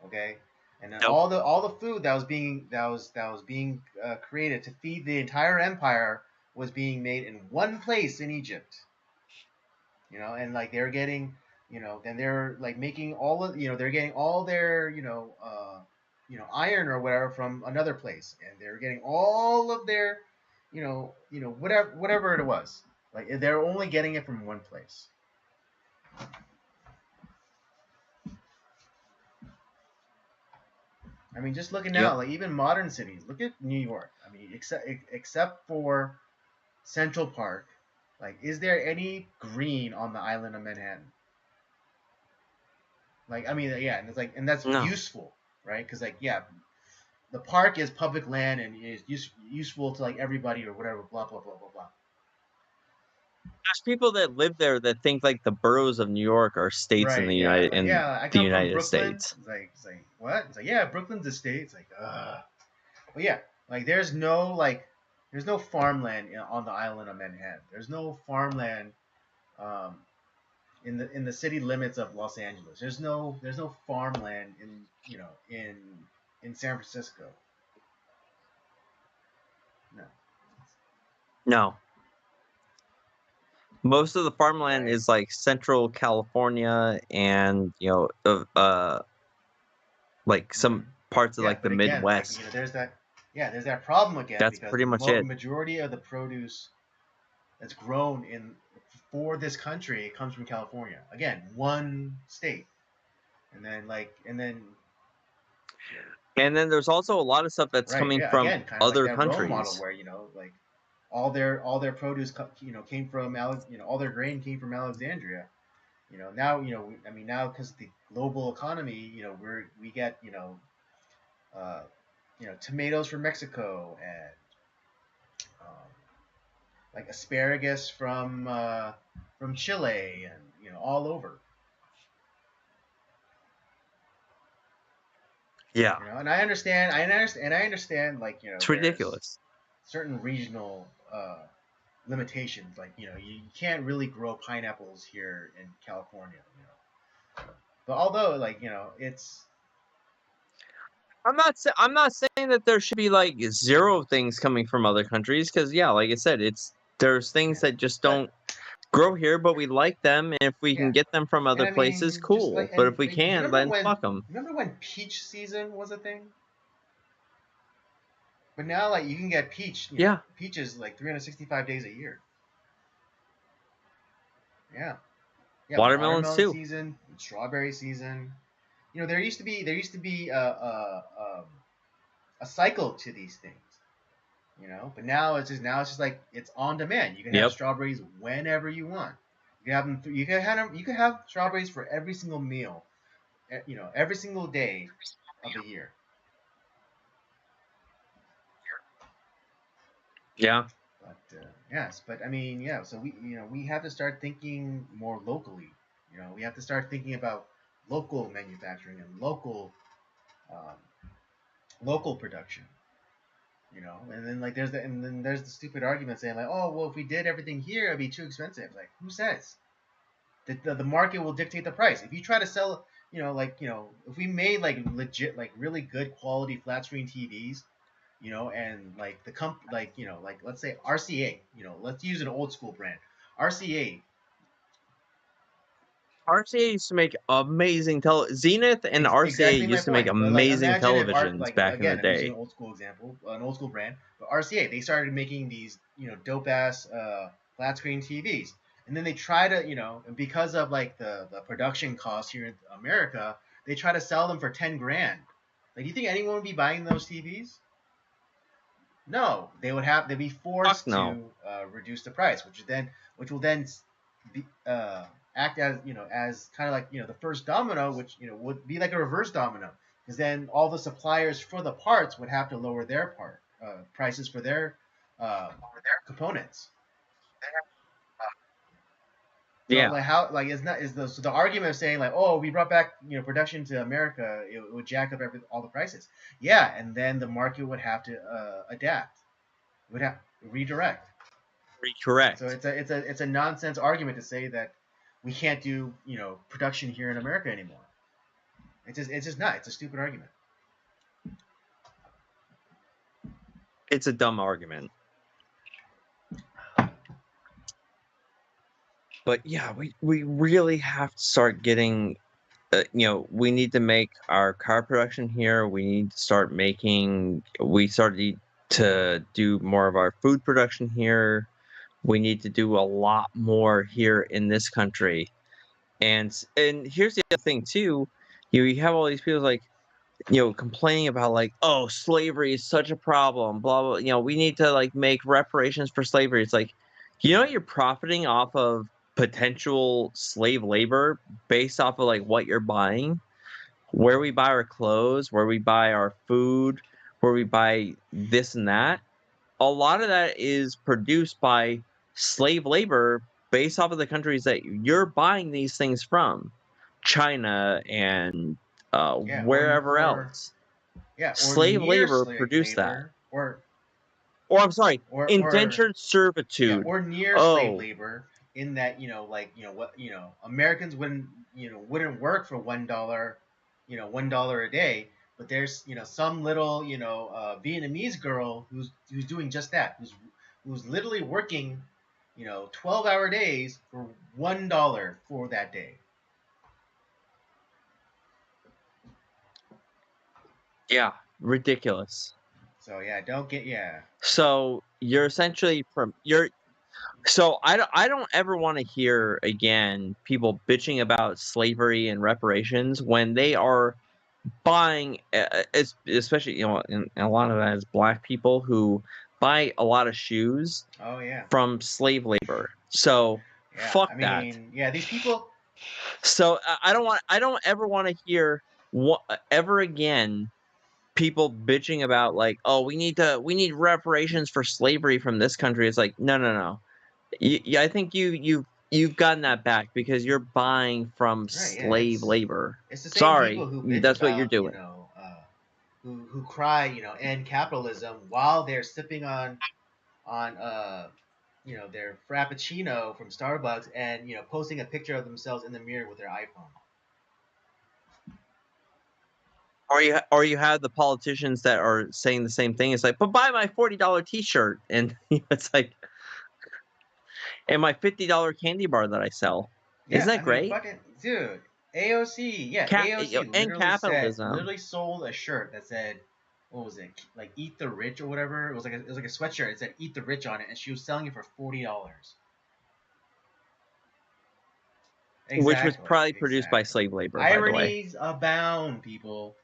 Okay, and then Nope. all the food that was being created to feed the entire empire was being made in one place in Egypt. And like they're getting, then they're like making all of, they're getting all their, iron or whatever from another place, and they're getting all of their, whatever it was. Like they're only getting it from one place. I mean, just looking Yep. now, like even modern cities. Look at New York. I mean, except for Central Park, like, is there any green on the island of Manhattan? Like, I mean, yeah, and it's like, and that's No. useful, right? Because like, yeah, the park is public land and is useful to like everybody or whatever. Blah blah blah blah blah. There's people that live there that think like the boroughs of New York are states Right, yeah, like in yeah, I the come from United Brooklyn. States. It's like what? It's like yeah, Brooklyn's a state. It's like but yeah, like there's no farmland on the island of Manhattan. There's no farmland um, in the city limits of Los Angeles. There's no farmland in in San Francisco. No. No, most of the farmland Right. is like Central California and like Right. some parts of Yeah, like the but again, like Midwest. there's that problem again That's because pretty much it. majority of the produce that's grown in for this country comes from California. Again, one state, and then And then there's also a lot of stuff that's right, coming yeah, from again, kind of like other that Rome model countries. where like all their produce came from all their grain came from Alexandria. Now I mean now because the global economy, we get uh, tomatoes from Mexico and um, like asparagus from Chile and all over. Yeah, And I understand like it's there's ridiculous. certain regional limitations. Like you can't really grow pineapples here in California. But although like it's I'm not saying that there should be like zero things coming from other countries because yeah, like I said, there's things yeah, that just but don't grow here, but we like them, and if we yeah, can get them from and other I places, mean just cool. like But and if we like, do you can, then fuck them. remember when peach season was a thing? But now like you can get Yeah, peaches like 365 days a year. Yeah. Yeah, watermelons watermelon too. season, strawberry season. There used to be a cycle to these things. But now it's just like it's on demand. You can have Yep. strawberries whenever you want. You can have them. You can have them. You can have strawberries for every single meal. Every single day of the year. Yeah. But yes, but I mean, yeah. So we have to start thinking more locally. We have to start thinking about local manufacturing and um, local production. And then there's the stupid argument saying like, oh well, if we did everything here, it'd be too expensive. Like, who says? The market will dictate the price. If you try to sell, if we made like legit, like really good quality flat screen TVs, and like like let's say RCA, let's use an old school brand, RCA. RCA used to make amazing Zenith and RCA Exactly my used to make point. But like, amazing imagine if televisions back in the again, I'm using day. an old school example, an old school brand, but RCA they started making these dope ass flat screen TVs, and then they try to and because of like the production costs here in America, they try to sell them for 10 grand. Like, do you think anyone would be buying those TVs? No, they'd be Fuck forced no. to reduce the price, which will then be, act as as kind of like the first domino, which would be like a reverse domino, because then all the suppliers for the parts would have to lower their prices for their uh, components. So Yeah. like how like is not is the so the argument of saying like, oh, we brought back production to America, it would jack up all the prices. Yeah, and then the market would have to adapt. It would have redirect. So Correct. it's a nonsense argument to say that we can't do production here in America anymore. It's just not. It's a stupid argument. It's a dumb argument. But yeah, we really have to start getting we need to make our car production here. We need to start making we started to do more of our food production here. We need to do a lot more here in this country. And here's the other thing too. You have all these people like complaining about like, oh, slavery is such a problem, blah blah. We need to like make reparations for slavery. It's like, you're profiting off of potential slave labor based off of like what you're buying, where we buy our clothes, where we buy our food, where we buy this and that. A lot of that is produced by slave labor based off of the countries that you're buying these things from, China and Yeah, wherever else. or Slave near labor slave produced that. labor, Or I'm sorry, or indentured servitude. or near slave Oh, labor, in that like what Americans wouldn't work for $1, $1 a day, but there's some little Vietnamese girl who's doing just that, who's literally working 12-hour days for $1 for that day. yeah, ridiculous. So yeah, don't get yeah. So you're essentially from you're so I don't ever want to hear again people bitching about slavery and reparations when they are buying especially and a lot of that is black people who buy a lot of shoes Oh yeah. from slave labor. So Yeah, fuck I that. mean, yeah, these people. So I don't ever want to hear ever again people bitching about like, oh, we need reparations for slavery from this country. It's like, no, no, no. I think you've gotten that back because you're buying from Right, yeah, slave labor. it's the same people Sorry, who bitch that's what you're about, doing. who cry, end capitalism, while they're sipping on their frappuccino from Starbucks, and posting a picture of themselves in the mirror with their iPhone. Or you have the politicians that are saying the same thing. It's like, but buy my $40 T-shirt, and it's like, and my $50 candy bar that I sell. Isn't Yeah, that I mean, great? fucking dude, AOC, yeah, AOC And capitalism. literally sold a shirt that said, what was it, like "Eat the Rich" or whatever. It was like a sweatshirt. It said "Eat the Rich" on it, and she was selling it for $40. Which was Exactly, probably produced by exactly. slave labor, by the way. Ironies abound, people.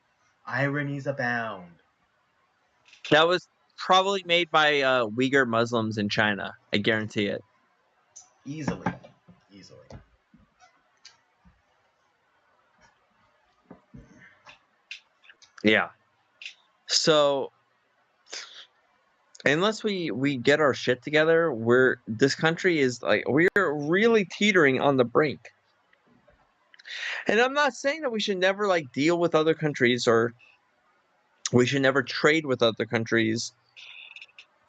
Ironies abound. That was probably made by Uyghur Muslims in China. I guarantee it. Easily, easily. Yeah. So unless we get our shit together, this country is like we're really teetering on the brink. And I'm not saying that we should never like deal with other countries or we should never trade with other countries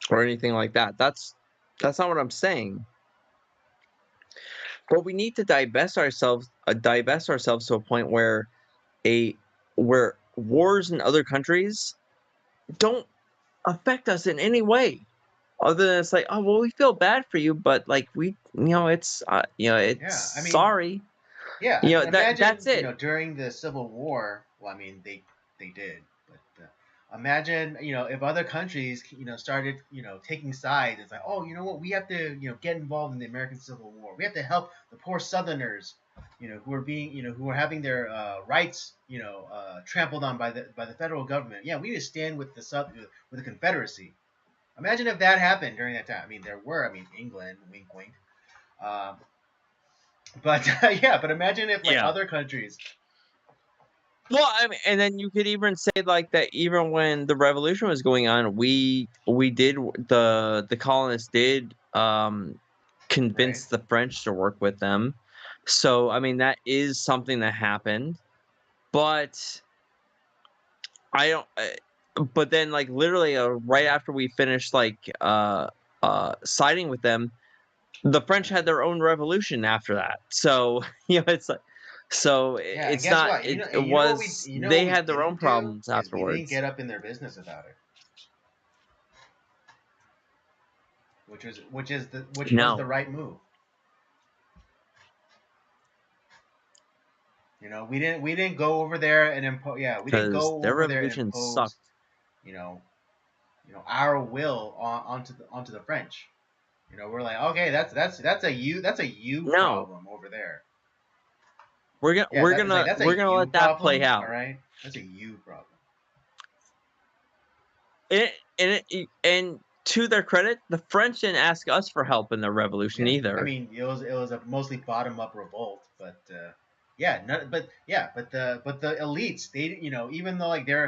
or anything like that. That's not what I'm saying. But we need to divest ourselves to a point where a where wars in other countries don't affect us in any way. Other than it's like, oh well, we feel bad for you, but like it's Yeah, I mean, sorry. yeah, I mean, That's imagine, it. during the Civil War. Well, I mean, they did, but imagine, if other countries, started, taking sides. It's like, oh, you know what? We have to, get involved in the American Civil War. We have to help the poor Southerners, who are having their rights, trampled on by the federal government. Yeah, we need to stand with with the Confederacy. Imagine if that happened during that time. I mean, England, wink, wink. Um, but yeah, but imagine if, like, Yeah. other countries. Well, I mean, and then you could even say like that. Even when the revolution was going on, we did the colonists did Right. convince the French to work with them. So I mean that is something that happened, but I don't. But then like literally right after we finished like siding with them, the French had their own revolution after that. So it's like Yeah, and it's guess not what? it was What they we had their own didn't do problems is we didn't afterwards. get up in their business about it, which was the No, right move. We didn't go over there and impose. Yeah, we didn't because go their over there and revolution impose, sucked. you know, our will onto the French. We're like, okay, that's a you No, problem over there. Yeah, we're it's like, gonna that's a we're gonna you let that play problem. All out. right, that's a you problem. And to their credit, the French didn't ask us for help in their revolution Yeah, I either. mean, it was a mostly bottom up revolt, but but the elites, they, even though, like, they're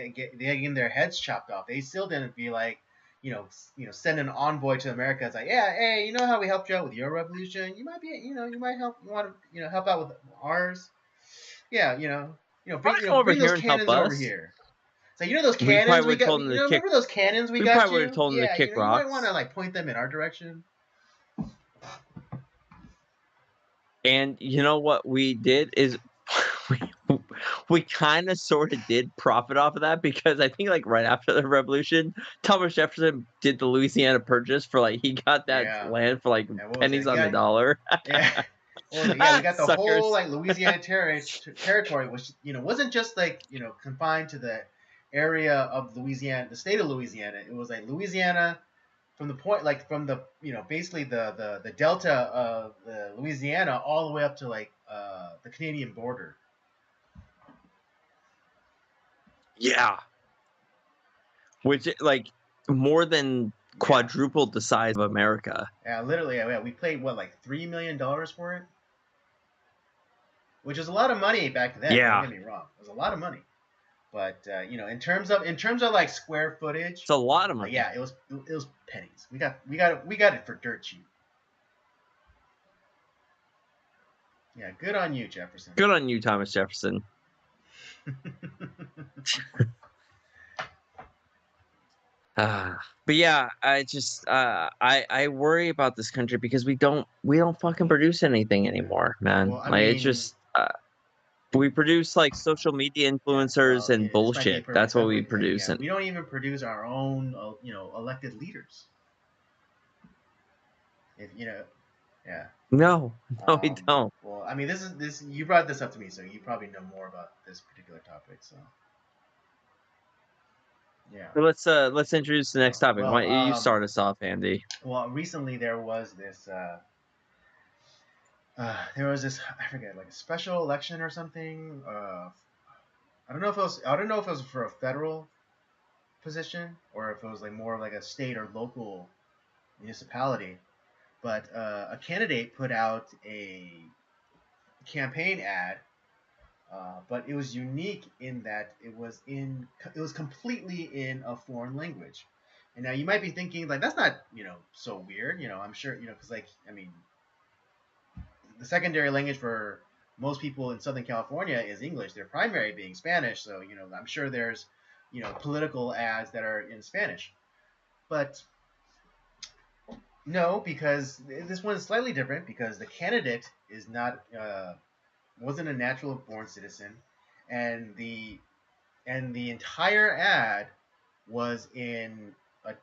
getting their heads chopped off, they still didn't be like, send an envoy to America. It's like, yeah, hey, you know how we helped you out with your revolution? You might help. You want to, help out with ours? Yeah, Why come over bring those here and help cannons over us? here. So those We cannons probably we would have got, told them to kick. remember those cannons we We got probably would have you? told them to Yeah, kick you might want rocks. to like point them in our direction. And you know what we did is we, we kind of sort of did profit off of that because I think like right after the revolution, Thomas Jefferson did the Louisiana Purchase for like he got that Yeah. land for like And what was it? pennies on the dollar. Yeah. What was it? Yeah, we Ah, got the whole suckers. like Louisiana territory, which wasn't just like confined to the area of Louisiana, the state of Louisiana. It was like Louisiana from the point, like from the basically the delta of the Louisiana all the way up to like the Canadian border. Yeah. Which like more than quadrupled the size of America. Yeah, literally. Yeah, we paid what, like $3 million for it, which is a lot of money back then. Yeah. Don't get me wrong, it was a lot of money. But in terms of like square footage, It's a lot of money. yeah, it was pennies. We got it for dirt cheap. Yeah, good on you, Jefferson. Good on you, Thomas Jefferson. But yeah, I just I worry about this country because we don't fucking produce anything anymore, man. Well, I like it's mean, just we produce like social media influencers well, and this might be a bullshit. perfect That's what we segue. produce. Yeah, we don't even produce our own, elected leaders. If yeah. No, we don't. Well, I mean, this you brought this up to me, so you probably know more about this particular topic. So yeah. So let's introduce the next topic. Well, Why don't you start us off, Andy? Well, recently there was this I forget, like a special election or something. I don't know if it was for a federal position or if it was like more like a state or local municipality. But a candidate put out a campaign ad, but it was unique in that it was completely in a foreign language. And now you might be thinking like that's not so weird. I'm sure because like I mean the secondary language for most people in Southern California is English. Their primary being Spanish. So I'm sure there's political ads that are in Spanish, but no, because this one is slightly different because the candidate is not wasn't a natural born citizen, and the entire ad was in a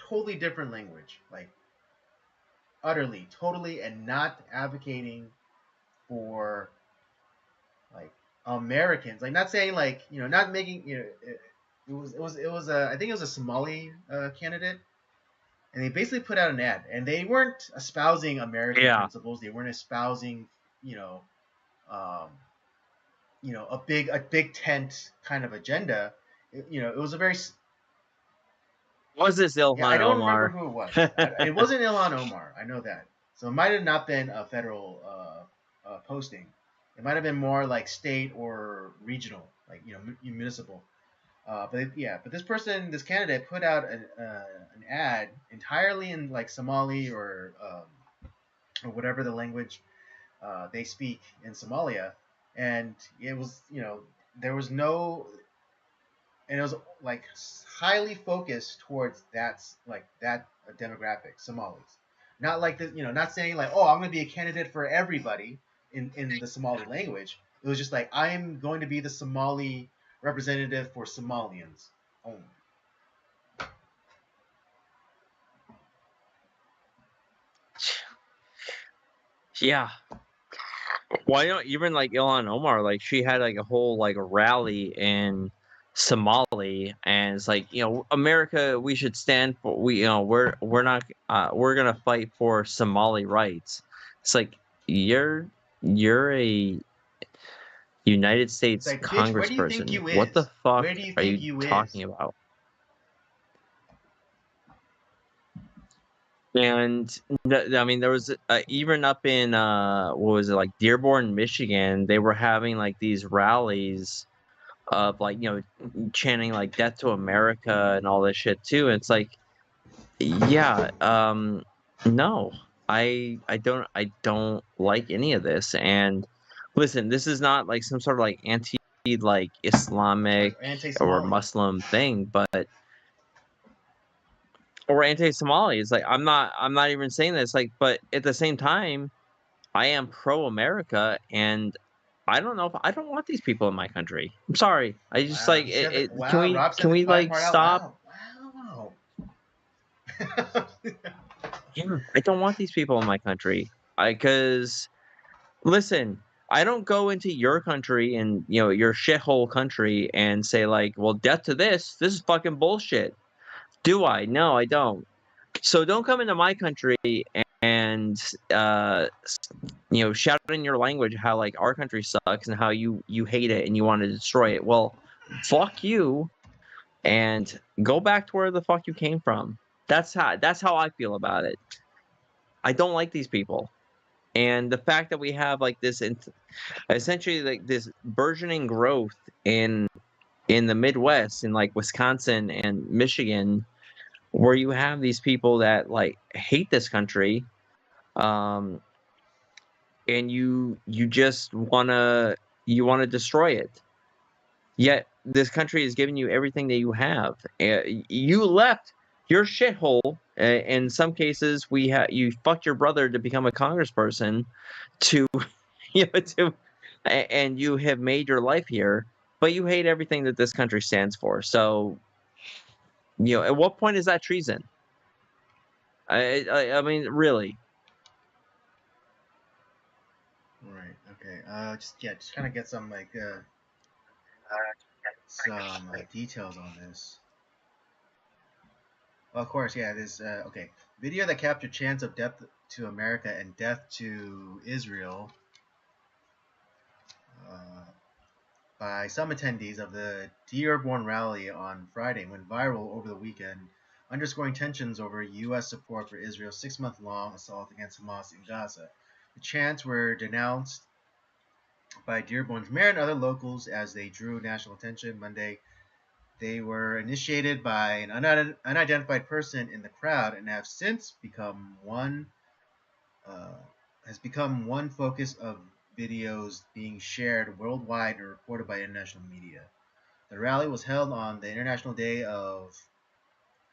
totally different language, like utterly, totally, and not advocating for like Americans, like not saying like not making it was I think it was a Somali candidate, and they basically put out an ad, and they weren't espousing American principles. They weren't espousing um, a big tent kind of agenda. It was a very Was this Ilhan I don't Omar? remember who it was. It wasn't Ilhan Omar. I know that. So it might have not been a federal posting. It might have been more like state or regional, like municipal. But this candidate put out an ad entirely in like Somali or whatever the language they speak in Somalia, and it was there was no, and it was like highly focused towards that demographic, Somalis. Not like the not saying like, oh, I'm going to be a candidate for everybody in the Somali language. It was just like, I am going to be the Somali representative for Somalians only. Yeah. Why don't even like Ilhan Omar? Like she had like a whole like rally in Somali, and it's like America, we should stand for we're not we're gonna fight for Somali rights. It's like you're a United States like, congressperson. bitch, where do you think you What the fuck where do you are think you you talking about? And I mean, there was even up in what was it, like Dearborn, Michigan, they were having like these rallies of like chanting like "Death to America" and all this shit too. It's like, yeah, no, I don't like any of this. And listen, this is not like some sort of like anti like Islamic or Anti-Somali. Muslim thing, but or anti-Somali. It's like I'm not even saying this. Like, but at the same time, I am pro-America, and I don't want these people in my country. I'm sorry. I just Wow, like he said it. that. Wow, Rob Can said the we quiet like part out stop? loud. Wow. Yeah, I don't want these people in my country. Because listen, I don't go into your country and your shithole country and say like, well, death to this. This is fucking bullshit. Do I? No, I don't. So don't come into my country and shout in your language how like our country sucks and how you hate it and you want to destroy it. Well, fuck you and go back to where the fuck you came from. That's how I feel about it. I don't like these people. And the fact that we have like this essentially like this burgeoning growth in the Midwest in like Wisconsin and Michigan where you have these people that like hate this country, um and you just want to destroy it. Yet this country is giving you everything that you have. You left your shithole. In some cases, you fucked your brother to become a congressperson, to to, and you have made your life here. But you hate everything that this country stands for. So at what point is that treason? I mean, really. Right. Okay. Just kind of get some details on this. Well, of course, yeah. This okay. Video that captured chants of death to America and death to Israel uh, by some attendees of the Dearborn rally on Friday went viral over the weekend, underscoring tensions over U.S. support for Israel's 6-month-long assault against Hamas in Gaza. The chants were denounced by Dearborn's mayor and other locals as they drew national attention Monday. They were initiated by an unidentified person in the crowd and have since uh, become one focus of videos being shared worldwide and reported by international media. The rally was held on the International Day of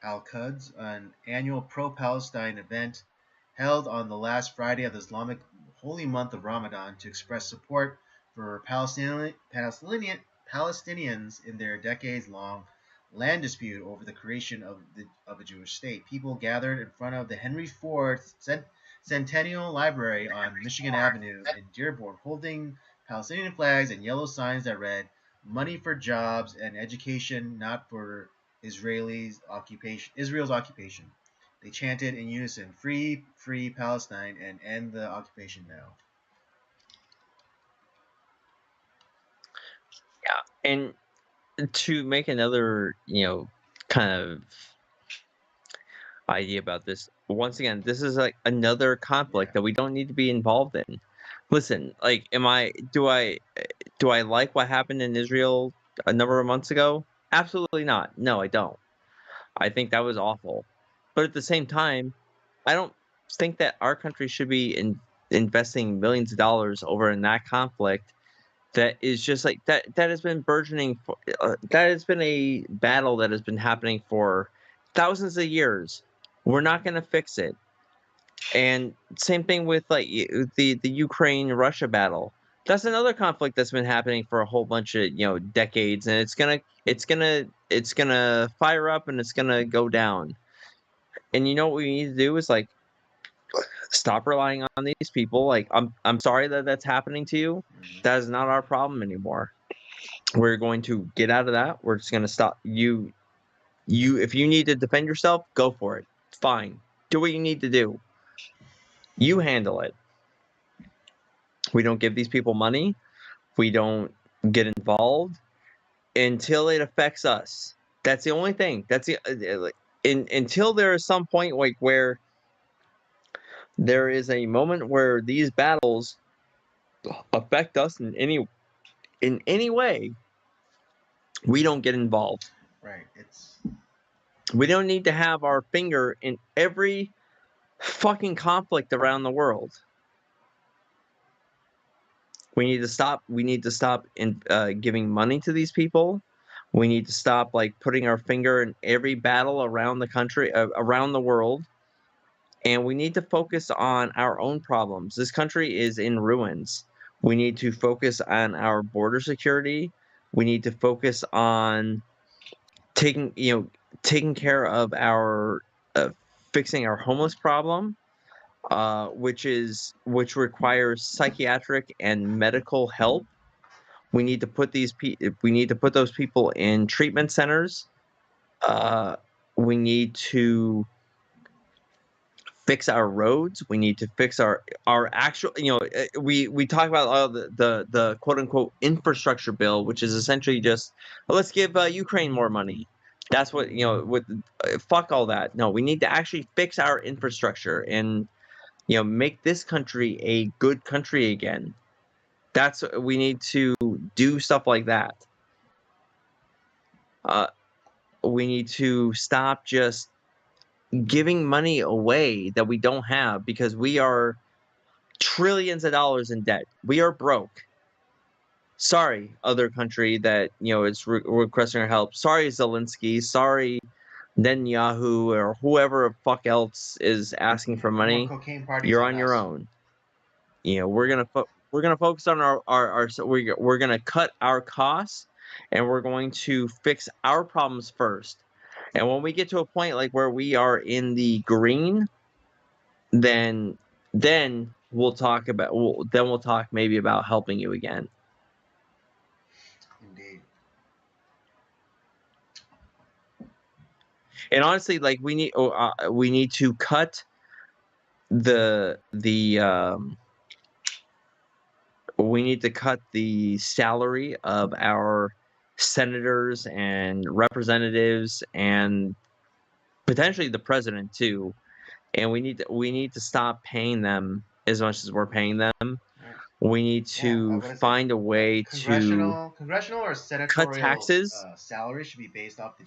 Al-Quds, an annual pro-Palestine event held on the last Friday of the Islamic holy month of Ramadan to express support for Palestinians in their decades-long land dispute over the creation of a Jewish state. People gathered in front of the Henry Ford Centennial Library on Michigan Avenue in Dearborn, holding Palestinian flags and yellow signs that read "Money for jobs and education, not for Israel's occupation." They chanted in unison, "Free, free Palestine, and end the occupation now." Yeah. And to make another, kind of idea about this, once again, this is like another Yeah. conflict that we don't need to be involved in. Listen, like, do I like what happened in Israel a number of months ago? Absolutely not. No, I don't. I think that was awful. But at the same time, I don't think that our country should be investing millions of dollars over in that conflict that is just like that has been burgeoning for, that has been a battle that has been happening for thousands of years. We're not going to fix it. And same thing with like the Ukraine Russia battle. That's another conflict that's been happening for a whole bunch of decades, and it's gonna fire up and it's gonna go down. And you know what we need to do is like stop relying on these people. Like I'm sorry that that's happening to you. Mm-hmm. That is not our problem anymore. We're going to get out of that. We're just gonna stop you. If you need to defend yourself, go for it. Fine. Do what you need to do. You handle it. We don't give these people money. We don't get involved until it affects us. That's the only thing. That's the like, until there is some point like where there is a moment where these battles affect us in any way. We don't get involved. Right. It's We don't need to have our finger in every fucking conflict around the world. We need to stop. We need to stop in giving money to these people. We need to stop like putting our finger in every battle around the country, around the world, and we need to focus on our own problems. This country is in ruins. We need to focus on our border security. We need to focus on taking, taking care of our uh, fixing our homeless problem, which requires psychiatric and medical help. We need to put those people in treatment centers. Uh, we need to fix our roads. We need to fix our actual. We talk about the quote unquote infrastructure bill, which is essentially just let's give Ukraine more money. That's what With fuck all that. No, we need to actually fix our infrastructure and make this country a good country again. We need to do stuff like that. Uh, we need to stop just giving money away that we don't have because we are trillions of dollars in debt. We are broke. Sorry, other country that is requesting our help. Sorry, Zelensky. Sorry, Netanyahu or whoever the fuck else is asking for no more money. cocaine parties You're on on your us. own. We're gonna focus on we're gonna cut our costs, and we're going to fix our problems first. And when we get to a point like where we are in the green, then we'll talk maybe about helping you again. Indeed. And honestly, like we need to cut the we need to cut the salary of our senators and representatives and potentially the president too. And we need to stop paying them as much as we're paying them. Right. We need Yeah. to What is it? find a way to Congressional or cut senatorial taxes. salary should be based off the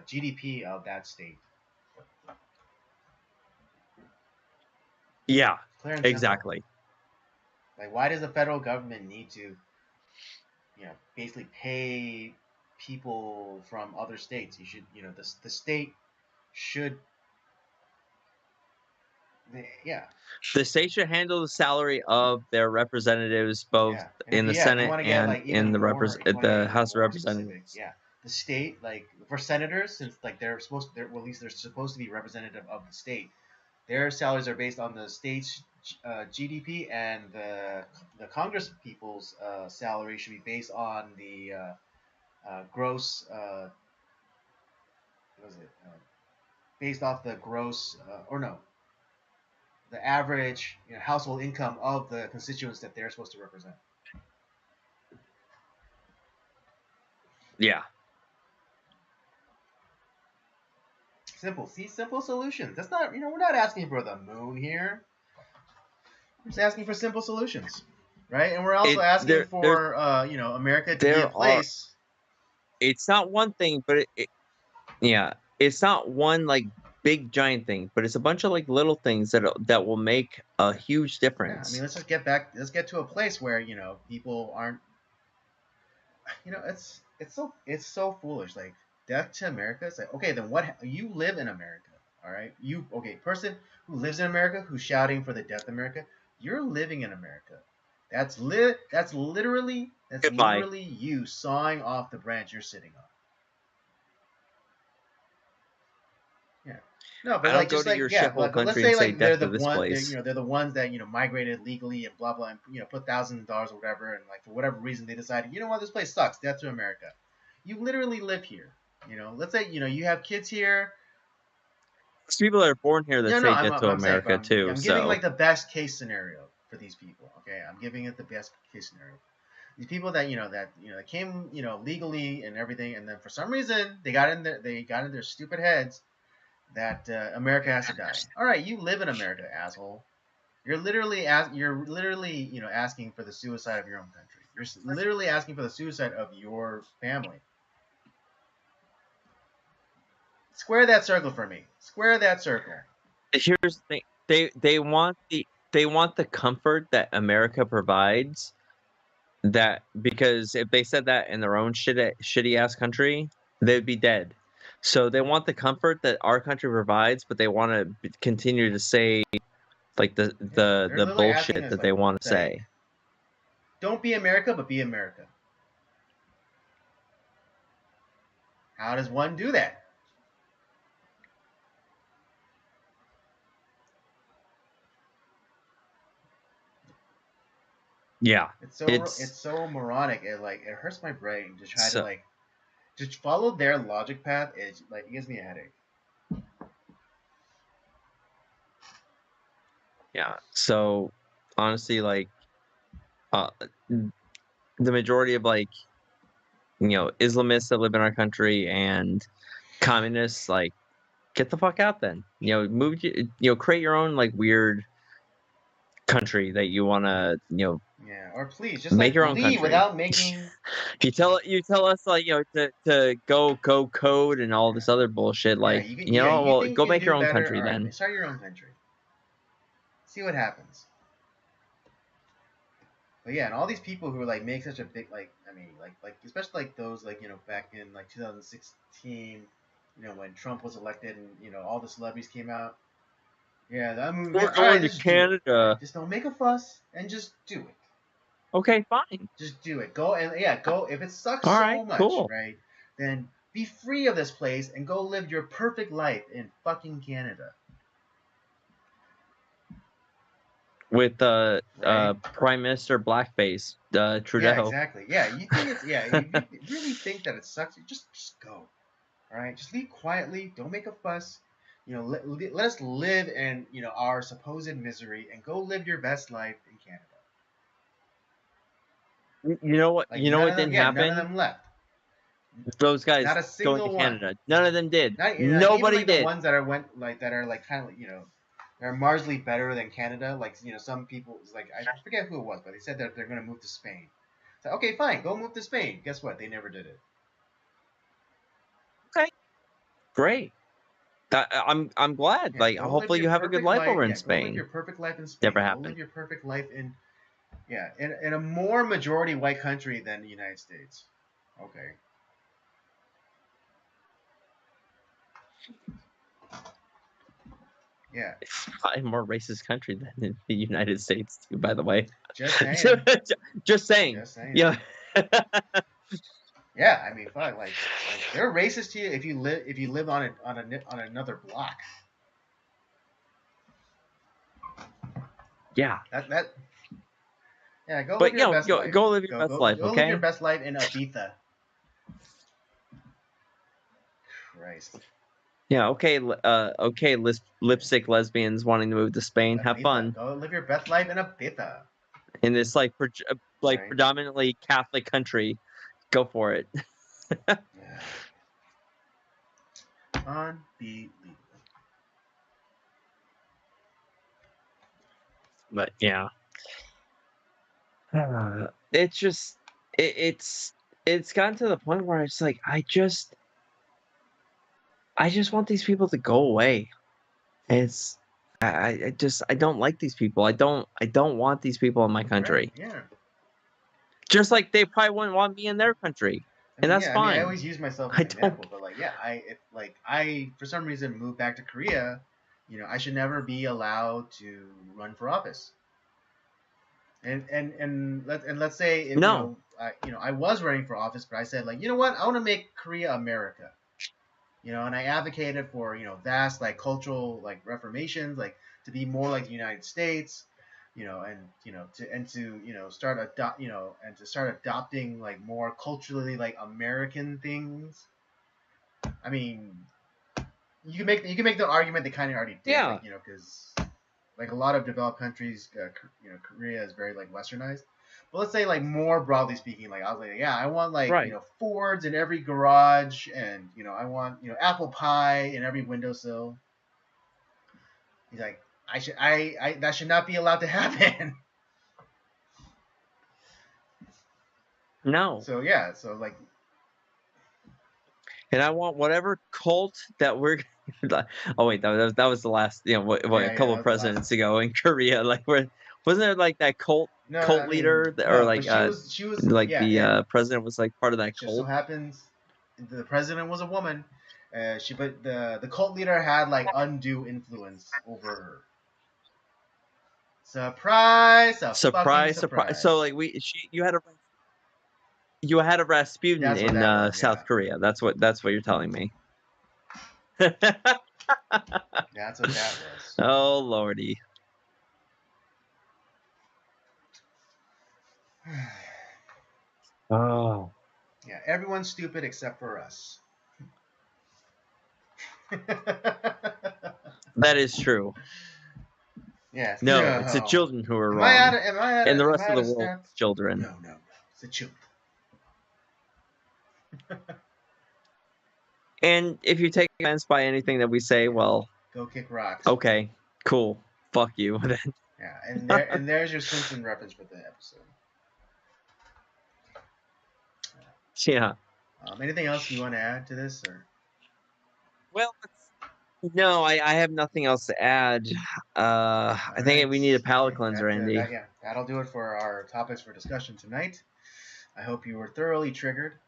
GDP of that state. Yeah, Clear and simple. exactly. Like, why does the federal government need to, basically pay people from other states? You should, the state should, yeah, The state should handle the salary of their representatives, both yeah. And in the if you Senate want to get and like in even more, if you want to get the even House of more specific, Representatives. yeah, the state, like for senators, since like well, at least they're supposed to be representative of the state. Their salaries are based on the state's GDP, and the Congress people's salary should be based on the gross. What was it? Based off the gross, or no, the average household income of the constituents that they're supposed to represent. Yeah. Simple. See, simple solutions. That's not. We're not asking for the moon here. We're just asking for simple solutions, right? And we're also It asking there there's for America to be a there are place. it's not one thing, but yeah, it's not one like big giant thing, but it's a bunch of like little things that will make a huge Yeah, I mean, difference. let's just get back. Let's get to a place where people aren't. It's so foolish. Like, death to America. It's like, okay, then what? You live in America, all right? You okay? Person who lives in America who's shouting for the death of America. You're living in America. That's literally Goodbye. you sawing off the branch you're sitting on. Yeah. No, but I like don't go just to like your yeah, shithole but let's country and say say like they're death the to this one place. they're the ones that migrated legally and blah blah and put thousands of dollars or whatever, and like for whatever reason they decided, you know what, this place sucks, death to America. You literally live here. Let's say you have kids here. There's people that are born here that No, no, say I'm death to I'm saying, but America too. I'm giving So like the best case scenario for these people. Okay, I'm giving it the best case scenario. These people that came legally and everything, and then for some reason they got in their stupid heads that America has to die. All right, you live in America, asshole. You're literally asking for the suicide of your own country. You're literally asking for the suicide of your family. Square that circle for me. Square that circle. Here's the thing. They want the comfort that America provides. That because if they said that in their own shitty ass country, they'd be dead. So they want the comfort that our country provides, but they want to continue to say like They're the literally asking bullshit us that they like, want to say. don't be America, but be America. How does one do that? Yeah, It's so moronic. It hurts my brain to try to like just follow their logic path. It gives me a headache. Yeah. So honestly, like the majority of Islamists that live in our country and communists, like, get the fuck out then. Move create your own like weird country that you wanna, Yeah, or please just make like your own leave country. without making. You tell us like to go code and all this other bullshit. Yeah, Like you can. Yeah, you well, think go you can make do your own better? country All right, then. start your own country. See what happens. But yeah, and all these people who like make such a big I mean especially like those back in like 2016, when Trump was elected and all the celebrities came out. Yeah, that movie. We're All right, going to just do it. All Canada. right, just don't make a fuss and just do it. Okay, fine. Just do it. Go and yeah, go. If it sucks All so right, much, cool. right, then be free of this place and go live your perfect life in fucking Canada. With Right? Prime Minister Blackface, Yeah, Trudeau. exactly. Yeah, you think it's you really think that it sucks? Just go. All right, just leave quietly. Don't make a fuss. Let us live in our supposed misery and go live your best life in Canada. You know what? Like You know none what of them. didn't Yeah, none of happen? them left. Those Not guys a going to single one. Canada. None of them did. Not even Nobody like the did. ones that are like kind of they're marginally better than Canada. Like some people like I forget who it was, but they said that they're going to move to Spain. So okay, fine, go move to Spain. Guess what? They never did it. Okay, great. I'm glad. Yeah, Like, go live hopefully your you have a good perfect life life. over in Yeah, go live your Spain. perfect life in Never Spain. Go happened. live your perfect life in a more majority white country than the United States. Okay. Yeah. Probably a more racist country than the United States, too, by the way. Just saying. Just saying. Just saying. Yeah. Yeah, I mean, fuck, like they're racist to you if you live on another block. Yeah. That yeah, go live But your best life. go live your best life, Go live your okay? best life in Ibiza. Christ. Yeah, okay, okay, lipstick lesbians wanting to move to Spain. Have Ibiza. fun Go live your best life in Ibiza. in this Right? predominantly Catholic country. Go for it. Unbelievable. But yeah. It's just it's gotten to the point where it's like I just want these people to go away. It's I don't like these people. I don't want these people in my Right? country. Yeah. Just like they probably wouldn't want me in their country. And that's I mean, I fine. always use myself as I an don't example, but like, yeah, I for some reason moved back to Korea, I should never be allowed to run for office. Let's say if, no. I was running for office, but I said like, you know what, I want to make Korea America. And I advocated for vast like cultural like reformations, like to be more like the United States, and to start adopting like more culturally like American things. I mean, you can make the argument they kind of already did, Yeah. like because like a lot of developed countries, Korea is very like westernized. But let's say like more broadly speaking, like I was like, yeah, I want like Right. Fords in every garage, and I want apple pie in every windowsill. He's like, I that should not be allowed to happen. No. So yeah, so like And I want whatever cult that we're oh wait, that was the last, what a Yeah, couple that was the last presidents one. ago in Korea, like, where wasn't there, like, that No, cult I mean leader or, no, like, but she was like, yeah, the, and president was, like, part of that it just so cult? happens the president was a woman. But the cult leader had like undue influence over her. Surprise! A fucking Surprise, surprise. So, surprise. like, you had a Rasputin That's what in, that was. South Yeah, Korea. That's what you're telling me. that's what that was. Oh, lordy. Oh. Yeah, everyone's stupid except for us. That is true. Yes. No, it's the No. children who are Am I wrong, out of? Am I out and of? the Am I rest of out the of world snaps? is children. No, no, no. It's the truth. And if you take offense by anything that we say, Yeah. well, Go kick rocks. okay, cool. Fuck you. Yeah, and there's your Simpson reference for the episode. Yeah. Anything else you want to add to this, or? Well, no, I have nothing else to add. I All think right. we need a palate Okay. cleanser, Andy. That'll do it for our topics for discussion tonight. I hope you were thoroughly triggered,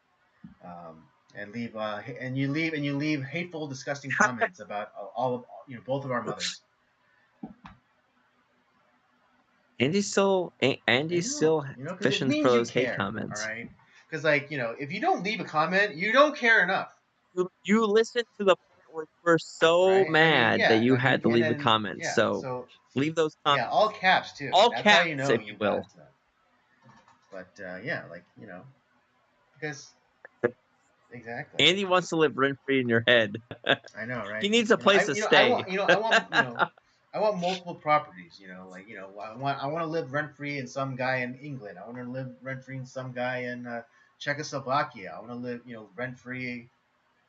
and you leave hateful, disgusting comments about all of both of our mothers. I Andy's know, still because it fishing for means you those hate care. All comments. right, because if you don't leave a comment, you don't care enough, You listened to the point where you were so right? I mean, mad that yeah, you like, had to and leave a then comment. yeah, So so leave those yeah, comments, all caps too. all That's how you caps, know if you you got. will. But yeah, because exactly. Andy wants to live rent free in your head. I know, He right? needs a place to stay. I want multiple properties. I want to live rent free in some guy in England. I want to live rent free in some guy in Czechoslovakia. I want to live, rent free.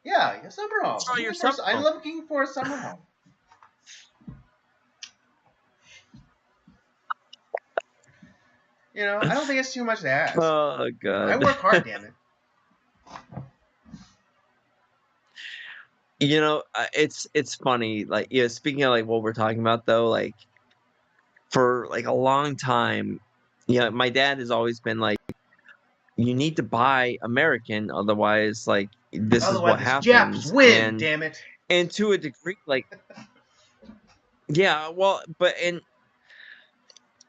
Yeah, a summer home. Enjoy your summer I'm home. looking for a summer home. I don't think it's too much to ask. Oh I god. work hard, damn it. It's funny. Like, speaking of, like, what we're talking about, though, like, for like a long time, my dad has always been like, you need to buy American, otherwise, like, this is what Otherwise, the Japs happens. win. Damn it. And to a degree, like, yeah, well, and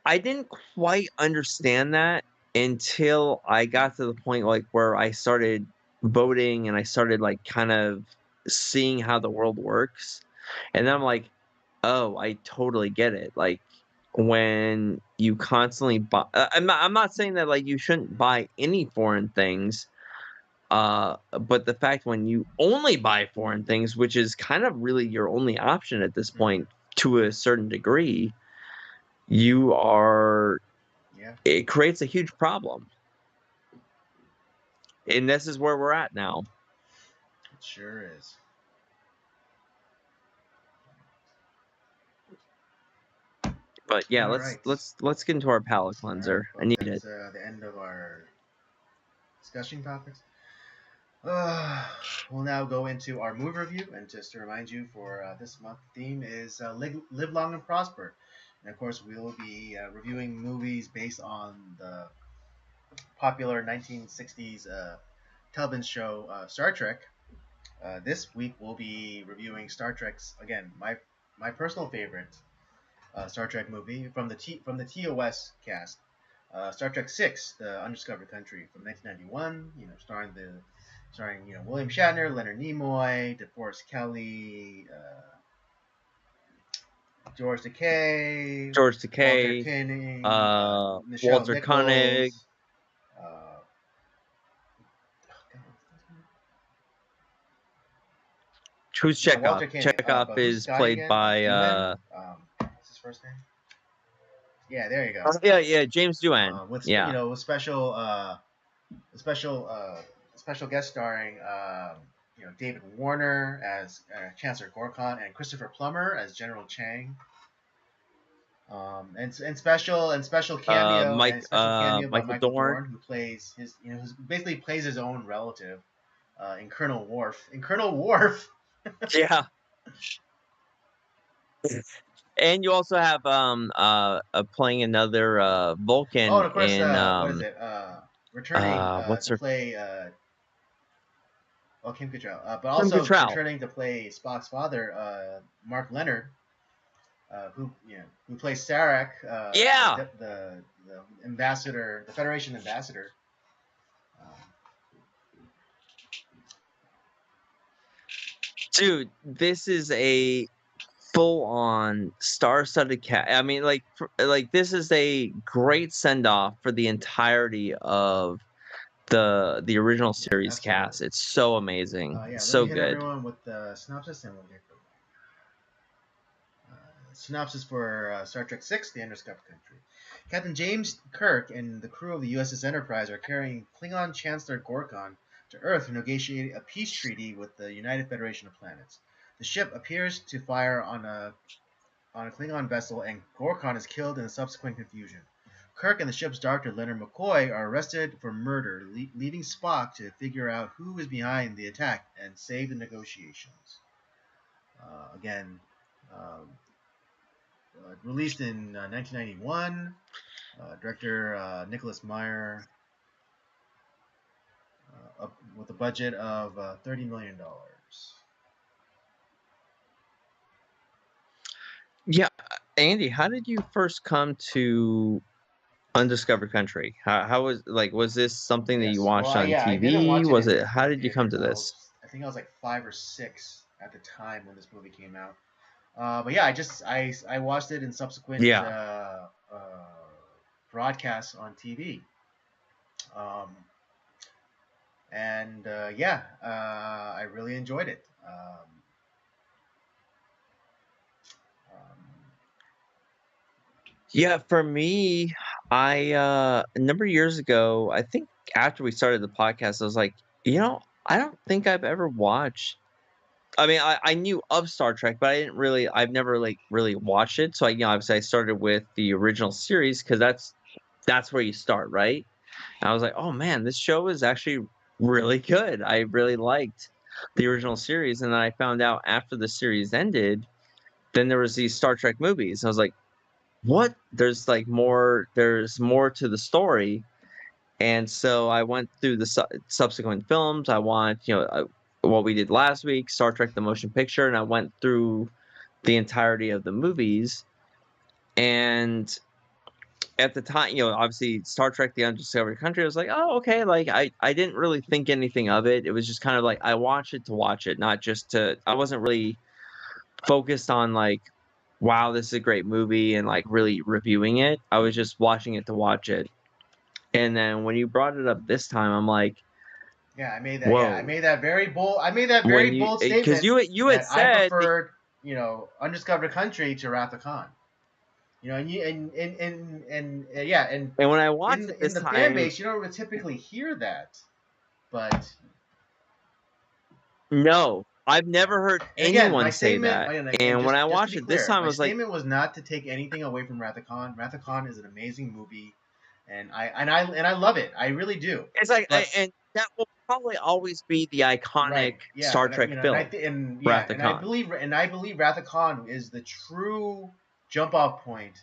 I didn't quite understand that until I got to the point, like, where I started voting and I started, like, kind of seeing how the world works. And then I'm like, oh, I totally get it. Like, when you constantly buy, I'm not saying that, like, you shouldn't buy any foreign things. But the fact when you only buy foreign things, which is kind of really your only option at this point, to a certain degree, you are Yeah, it creates a huge problem. And this is where we're at now. it sure is. But yeah, All let's right. let's get into our palate All right. cleanser. I Well, need it. that's the end of our discussion topics. We'll now go into our movie review, and just to remind you, for this month, the theme is live long and prosper. And of course, we will be reviewing movies based on the popular 1960s television show Star Trek. This week, we'll be reviewing Star Trek's, again, my personal favorite Star Trek movie from the TOS cast. Star Trek Six: The Undiscovered Country from 1991. Starring William Shatner, Leonard Nimoy, DeForest Kelley, George Takei, Walter Koenig, Nichelle Walter Koenig, Nichols. Uh, who's Chekhov? Walter Koenig. Chekhov But who's is Scotty played again? by What's his first name? Yeah, there you go. yeah, James Doohan. With Yeah. with special guest starring David Warner as Chancellor Gorkon and Christopher Plummer as General Chang. And special cameo by Michael Michael Dorn. Dorn, who plays who basically plays his own relative, in Colonel Worf. In Colonel Worf. Yeah. And you also have playing another Oh, Vulcan and of course, in what is it? Returning what's to her play well, Kim Cattrall, but Kim also Cattrall. returning to play Spock's father, Mark Leonard, who plays Sarek, Yeah. the ambassador, the Federation ambassador. Dude, this is a full-on star-studded cast. I mean, like this is a great send-off for the entirety of the original Yeah, series absolutely. cast. It's so amazing. Yeah, let me So hit good. everyone with the synopsis and we'll get going. Synopsis for Star Trek VI: The Undiscovered Country. Captain James Kirk and the crew of the USS Enterprise are carrying Klingon Chancellor Gorkon to Earth to negotiate a peace treaty with the United Federation of Planets. The ship appears to fire on a Klingon vessel, and Gorkon is killed in the subsequent confusion. Kirk and the ship's doctor, Leonard McCoy, are arrested for murder, leaving Spock to figure out who is behind the attack and save the negotiations. Again, um, released in 1991. Director Nicholas Meyer, with a budget of $30 million. Yeah, Andy, how did you first come to Undiscovered Country? How was this something that you Yes. Well, watched on I didn't TV? watch it Was in it how did you come theaters. to this? I think I was like 5 or 6 at the time when this movie came out. But yeah, I watched it in subsequent Yeah. broadcasts on TV. Um, and yeah, I really enjoyed it. Um, Yeah, for me, I a number of years ago, I think after we started the podcast, I was like, I don't think I've ever watched. I mean, I knew of Star Trek, but I've never like really watched it. So obviously I started with the original series because that's where you start, right? And I was like, oh man, this show is actually really good. I really liked the original series, and then I found out after the series ended, then there was these Star Trek movies. I was like, what? There's more to the story. And so I went through the subsequent films. I watched, what we did last week, Star Trek: The Motion Picture, and I went through the entirety of the movies. And at the time, obviously Star Trek: The Undiscovered Country, I was like, oh, okay. Like I didn't really think anything of it. It was just kind of like I watched it to watch it, not just to. I wasn't really focused on like, wow, this is a great movie and like really reviewing it. I was just watching it to watch it. And then when you brought it up this time, I'm like, yeah, I made that. Yeah, I whoa. made that very bold. I made that very When you bold because statement you had that I said preferred, Undiscovered Country to Wrath of Khan. And you and yeah, and and when I watched it in this the fan time, base, you don't typically hear that, but no, I've yeah. never heard And again, my anyone say statement, that. and And when I just to watched be it this clear, time, I my was like, statement was not to take anything away from Wrath of Khan. Wrath of Khan is an amazing movie, and I love it. I really do. it's like, But and that will probably always be the iconic right, yeah, Star and Trek film, Wrath of Khan. I believe Wrath of Khan is the true jump off point.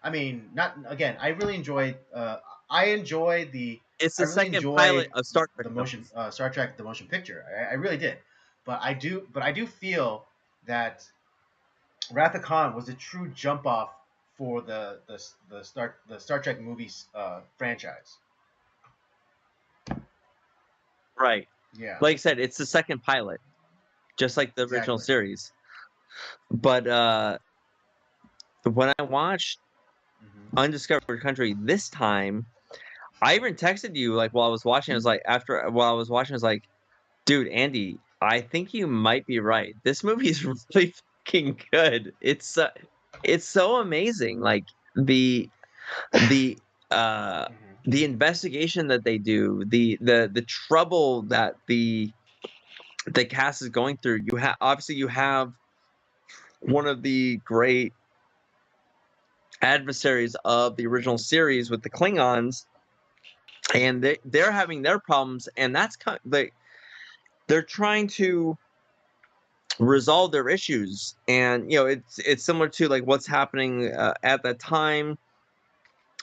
I mean, not again. I really enjoyed. I enjoyed the. It's I the really second pilot enjoyed of Star Trek the motion films. Star Trek the motion picture. I really did, but I do feel that Wrath of Khan was a true jump off for the Star Trek movies franchise. Right. Yeah, Like I said, it's the second pilot, just like the original exactly. series. But when I watched Hmm. Undiscovered Country this time, I even texted you like while I was watching. I was like, while I was watching, I was like, dude, Andy, I think you might be right. This movie is really fucking good. It's so amazing. Like the the uh Hmm. the investigation that they do, the trouble that the cast is going through. You have one of the great adversaries of the original series with the Klingons, and they're having their problems, and that's kind of like they're trying to resolve their issues, and it's similar to like what's happening at that time.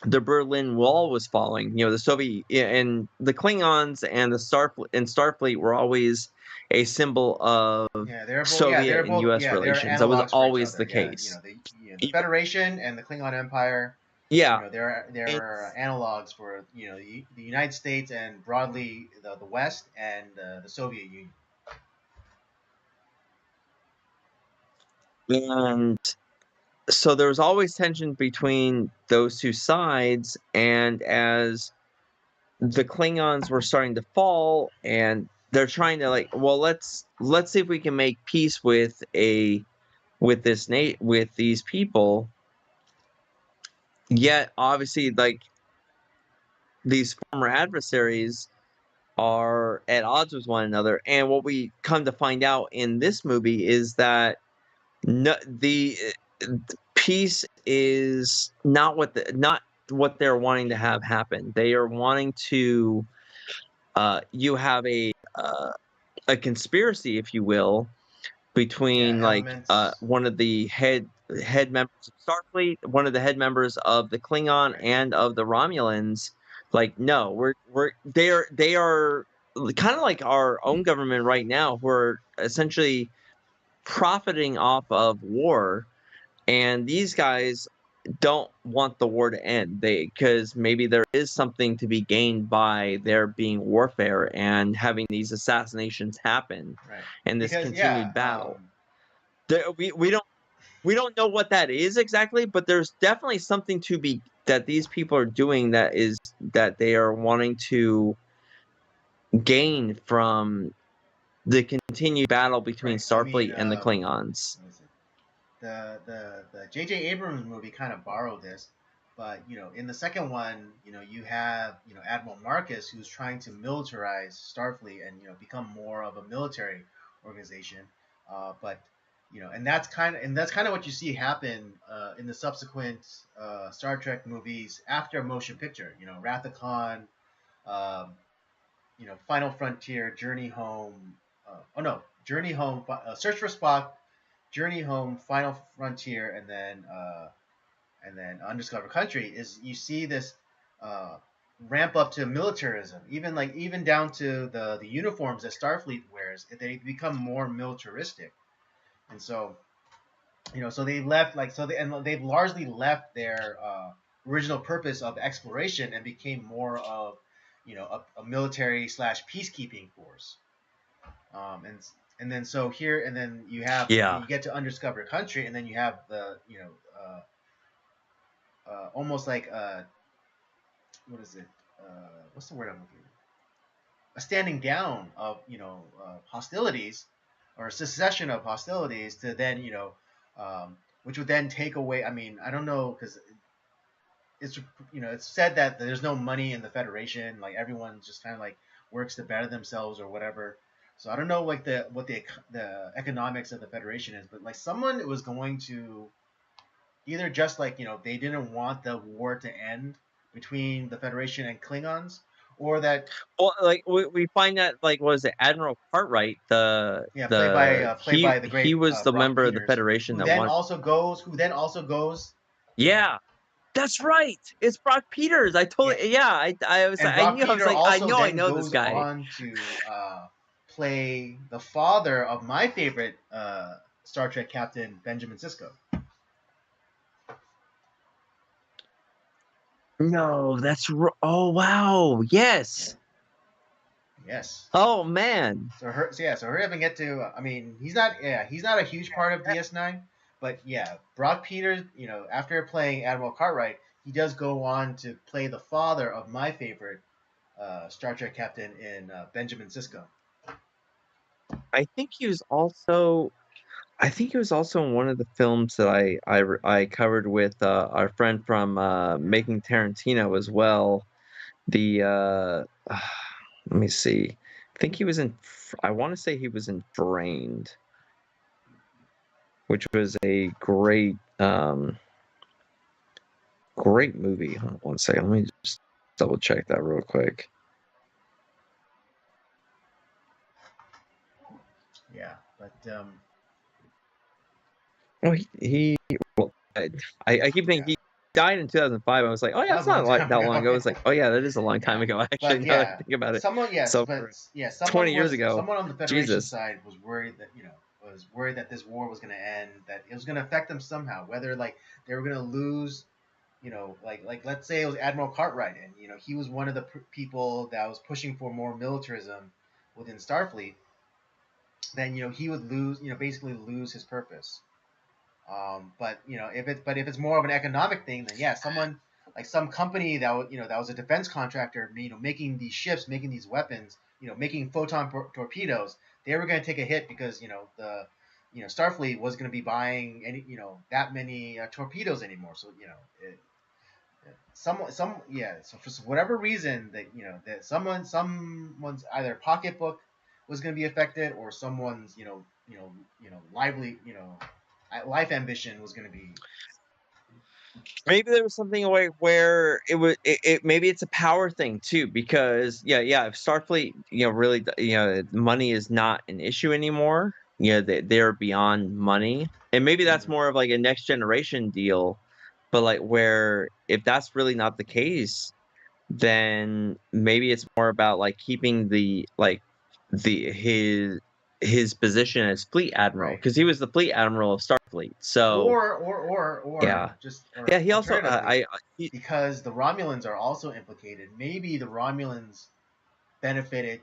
The Berlin Wall was falling. The Soviet and the Klingons and the Starfleet were always a symbol of they're Soviet and both U.S. yeah, they're relations. That was analogs for each always other. the case. The Federation and the Klingon Empire. Yeah, They're it's analogs for the United States and broadly the West and the Soviet Union. and so there was always tension between those two sides, and as the Klingons were starting to fall, and they're trying to like, well, let's see if we can make peace with with these people. Yet obviously, like, these former adversaries are at odds with one another, and what we come to find out in this movie is that no, peace is not what they're wanting to have happen. They are wanting to you have a conspiracy, if you will, Yeah, between like elements. one of the head members of Starfleet, one of the head members of the Klingon Right. and of the Romulans. Like, no, they are kind of like our own government right now, who are essentially profiting off of war, and these guys don't want the war to end. Because maybe there is something to be gained by there being warfare and having these assassinations happen Right. and this Because yeah, continued battle. We don't know what that is exactly, but there's definitely something to be that these people are doing, that they are wanting to gain from the continued battle between right. I mean, Starfleet and the Klingons. what is it? The J.J. Abrams movie kind of borrowed this, but in the second one, you have Admiral Marcus, who's trying to militarize Starfleet and become more of a military organization. But and that's kind of what you see happen in the subsequent Star Trek movies after motion picture. Wrath of Khan, um, Final Frontier, Journey Home. Oh no, Journey Home, Search for Spock, Journey Home, Final Frontier, and then Undiscovered Country. Is you see this uh, ramp up to militarism, even down to the uniforms that Starfleet wears. They become more militaristic, and so they left they've largely left their original purpose of exploration and became more of a military slash peacekeeping force. And then so here and then Yeah. you get to Undiscovered Country, and then you have the almost like what is it what's the word I'm looking a standing down of hostilities, or a secession of hostilities, to then which would then take away. I mean, I don't know, because it's said that there's no money in the Federation. Like, everyone just kind of like works to better themselves or whatever. So I don't know like the economics of the Federation is, but like someone was going to either just like they didn't want the war to end between the Federation and Klingons, or that Well, like we find that, like, was it Admiral Cartwright, yeah, the played by the he great was the Brock member of the Peters, Federation who that then wanted. also goes. Yeah, that's right. It's Brock Peters. I Yeah, totally, yeah. and I Brock knew. I was Peter like, also I then know this goes guy. on to play the father of my favorite Star Trek captain, Benjamin Sisko. No, oh wow, Yeah. yes. Yes. Oh man. So her having get to. I mean, he's not a huge part of DS9, but yeah, Brock Peters. After playing Admiral Cartwright, he does go on to play the father of my favorite Star Trek captain in Benjamin Sisko. I think he was also. I think he was also in one of the films that I covered with our friend from Making Tarantino as well. The let me see. I think he was in. I want to say he was in Drained, which was a great movie. Hold on one second. Let me just double check that real quick. Yeah, but Oh, well, I keep thinking yeah, he died in 2005. I was like, oh yeah, that was it's a long not like time that long ago. ago. It's like, oh yeah, that is a long time Yeah, ago. Actually, but now that I yeah, think about it. someone yes, So but for yeah, 20 years ago, someone on the Federation Jesus. side was worried that was worried that this war was going to end, that it was going to affect them somehow, whether like they were going to lose. Like let's say it was Admiral Cartwright, and he was one of the people that was pushing for more militarism within Starfleet. Then he would lose, basically lose his purpose. But if it's more of an economic thing, then yeah, someone like some company that was a defense contractor, making these ships, making these weapons, making photon torpedoes, they were going to take a hit because the Starfleet was going to be buying any that many torpedoes anymore. So some yeah. So for whatever reason that that someone's either pocketbook was going to be affected, or someone's lively life ambition was going to be. Maybe there was something away where maybe it's a power thing too, because if Starfleet really money is not an issue anymore, they're beyond money, and maybe that's Mhm. more of like a next generation deal, but like where if that's really not the case, then maybe it's more about like keeping the his position as fleet admiral, Right. because he was the fleet admiral of Starfleet. So Or yeah, just yeah, or he also alternatively, he, because the Romulans are also implicated. Maybe the Romulans benefited,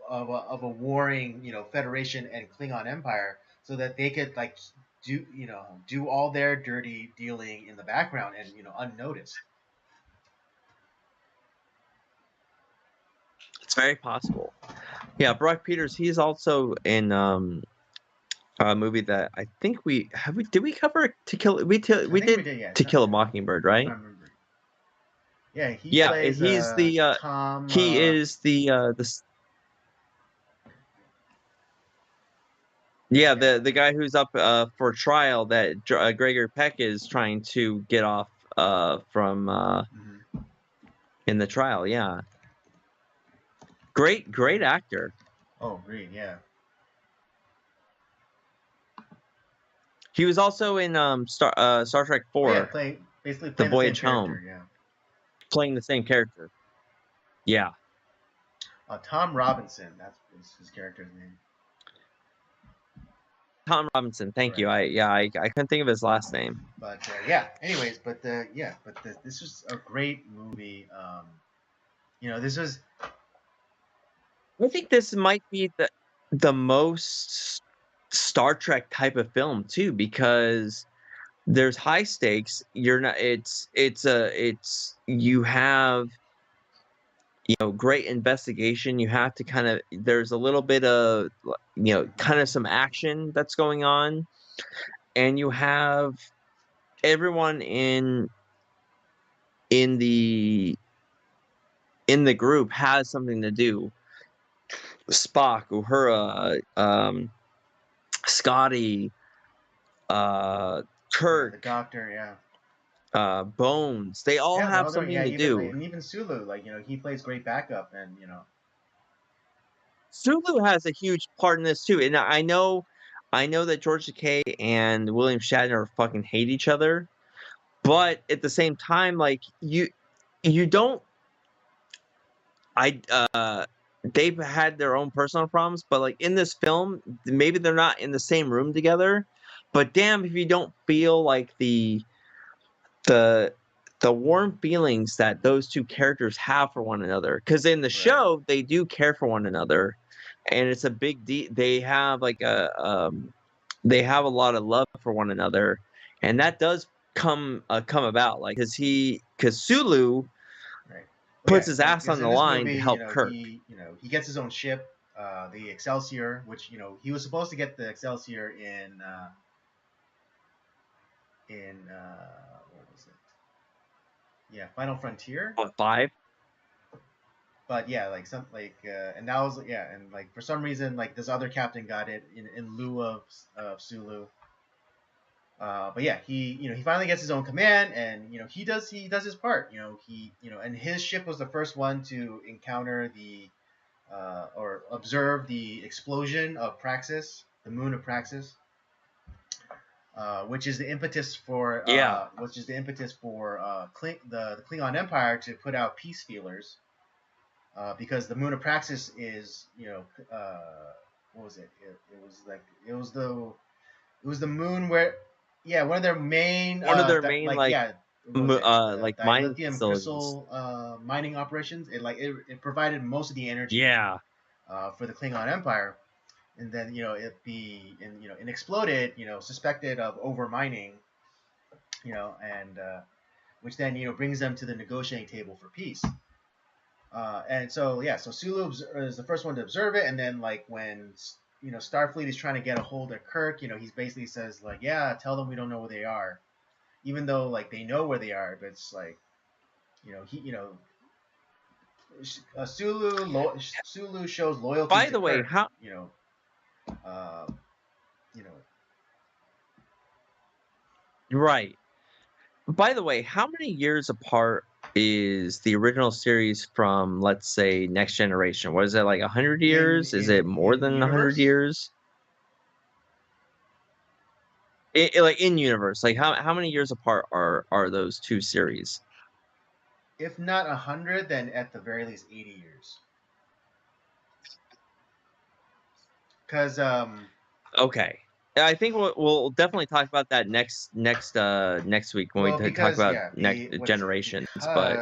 of a warring, Federation and Klingon Empire, so that they could like do all their dirty dealing in the background and unnoticed. it's very possible. Yeah, Brock Peters, he's also in a movie that I think we did we cover To Kill I we think we did did, yeah. To Kill a Mockingbird, If right? I'm remembering. Yeah, he Yeah, plays he's the Tom. he is the Yeah. guy who's up for trial that Gregor Peck is trying to get off from Hmm. in the trial. Yeah, great actor. Oh, great. Yeah. He was also in Star Trek Oh yeah, 4, basically The playing the same Voyage character. Home, Yeah. playing the same character. Yeah, Tom Robinson. That's his character's name. Tom Robinson. Thank you. Right. I couldn't think of his last name. But yeah. Anyways, this was a great movie. This was. I think this might be the most Star Trek type of film too, because there's high stakes. You're not. It's you have great investigation. You have to kind of there's a little bit of kind of some action that's going on, and you have everyone in the in the group has something to do. Spock, Uhura, Scotty, uh, Yeah, Kirk, the Doctor. Yeah. Bones. They all Yeah, the have other. something Yeah, to do. even Sulu. Like he plays great backup, and Sulu has a huge part in this too, and I know that George Takei and William Shatner fucking hate each other, but at the same time, like you don't. I they've had their own personal problems, but like in this film, maybe they're not in the same room together. But damn, if you don't feel like the the warm feelings that those two characters have for one another, because in the right. show they do care for one another, and it's a big deal. They have like they have a lot of love for one another, and that does come about, like because Sulu Right. Well, puts yeah, his ass because on in the this line movie, to help Kirk. he gets his own ship, the Excelsior, which he was supposed to get the Excelsior in what was it? Yeah, Final Frontier. What, 5? But yeah, like and that was yeah, and like for some reason, like this other captain got it in lieu of Sulu. But yeah, he finally gets his own command, and he does his part. And his ship was the first one to encounter or observe the explosion of Praxis, the moon of Praxis, which is the impetus for Yeah. The Klingon Empire to put out peace feelers, because the moon of Praxis is, what was it? It was the moon where, yeah, one of their main, One of their main what was it? The like mining dilithium facilities. crystal mining operations. It provided most of the energy, Yeah. for the Klingon Empire, and then it exploded, suspected of over mining, and which then brings them to the negotiating table for peace. And so yeah, so Sulu is the first one to observe it, and then like when Starfleet is trying to get a hold of Kirk, he basically says like, yeah, tell them we don't know where they are, even though like they know where they are, but it's like, he Sulu shows loyalty By to the way, Kirk, how uh, you know right. By the way, how many years apart is the original series from, let's say, Next Generation? Was it like 100 years? Is it more in than 100 universe. years? Like in universe, like how many years apart are those two series? If not 100, then at the very least 80 years. Because Okay. I think we'll definitely talk about that next week when we well, talk because about yeah, next generations. But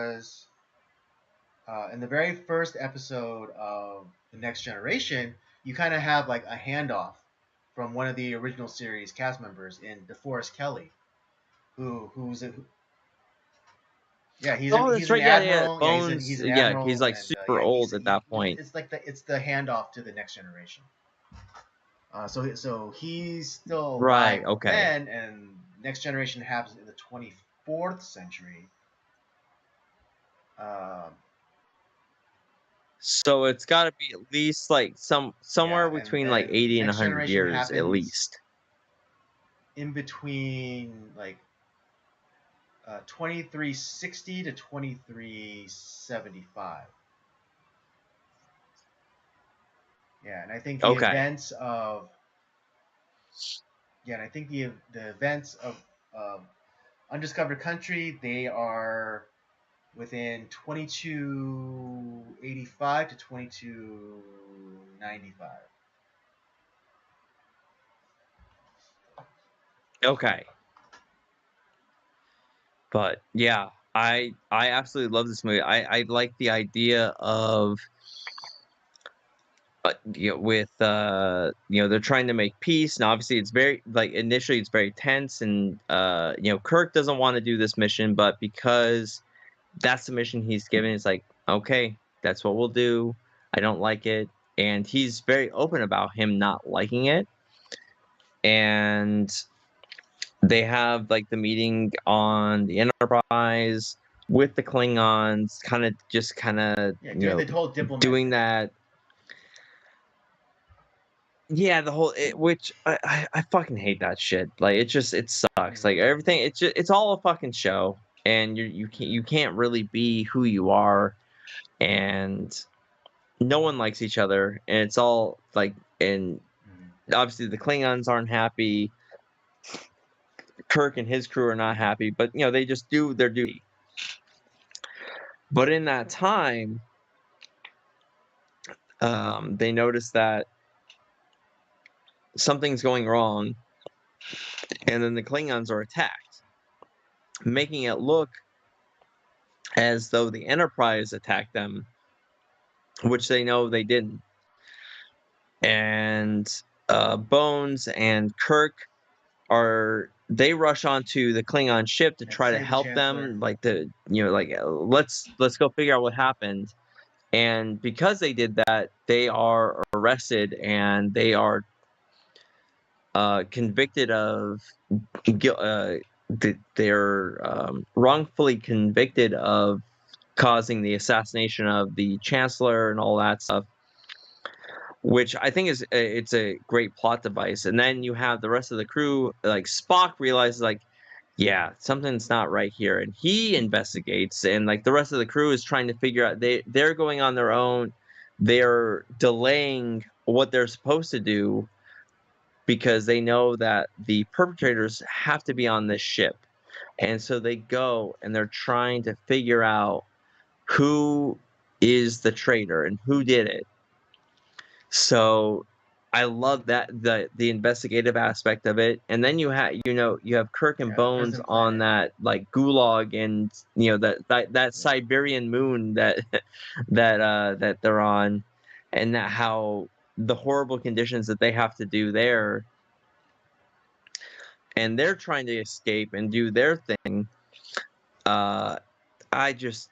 in the very first episode of the Next Generation, you kind of have like a handoff from one of the original series cast members in DeForest Kelly, who's a, yeah, oh, he's that's an right. Yeah, yeah. admiral. Yeah, Bones. he's an Yeah, he's admiral, like and super old at that point. it's like it's the handoff to the Next Generation. So he's still Right. alive Okay. then, and Next Generation happens in the 24th century. Um, So it's got to be at least like somewhere yeah, and between like then 80 and Next 100 Generation years at happens least. in between like 2360 to 2375. Yeah, and I think the Okay. events of yeah, and I think the events of Undiscovered Country, they are within 2285 to 2295. Okay. But yeah, I absolutely love this movie. I like the idea of with they're trying to make peace, and obviously it's very like initially it's very tense, and Kirk doesn't want to do this mission, but because that's the mission he's given, it's like, okay, that's what we'll do. I don't like it, and he's very open about him not liking it, and they have like the meeting on the Enterprise with the Klingons, kind of Yeah, doing the whole diplomat doing thing. that. Yeah, which I fucking hate that shit. Like it sucks. Mm-hmm. Like everything, it's all a fucking show, and you can't really be who you are, and no one likes each other, and it's all like, and Mm-hmm. obviously the Klingons aren't happy. Kirk and his crew are not happy, but they just do their duty. But in that time, they notice that something's going wrong, and then the Klingons are attacked, making it look as though the Enterprise attacked them, which they know they didn't. And Bones and Kirk they rush onto the Klingon ship to And to try to save the help Chancellor. them, like let's go figure out what happened. And because they did that, they are arrested, and they are convicted of they're wrongfully convicted of causing the assassination of the Chancellor and all that stuff, which I think it's a great plot device. And then you have the rest of the crew, like Spock realizes like, yeah, something's not right here, and he investigates, and like the rest of the crew is trying to figure out, they're going on their own, they're delaying what they're supposed to do because they know that the perpetrators have to be on this ship. And so they go and they're trying to figure out who is the traitor and who did it. So I love that the investigative aspect of it. And then you have Kirk and Yeah, the Bones prison on planet. that like gulag and that Yeah. Siberian moon that that they're on, and that how the horrible conditions that they have to do there, and they're trying to escape and do their thing. Uh I just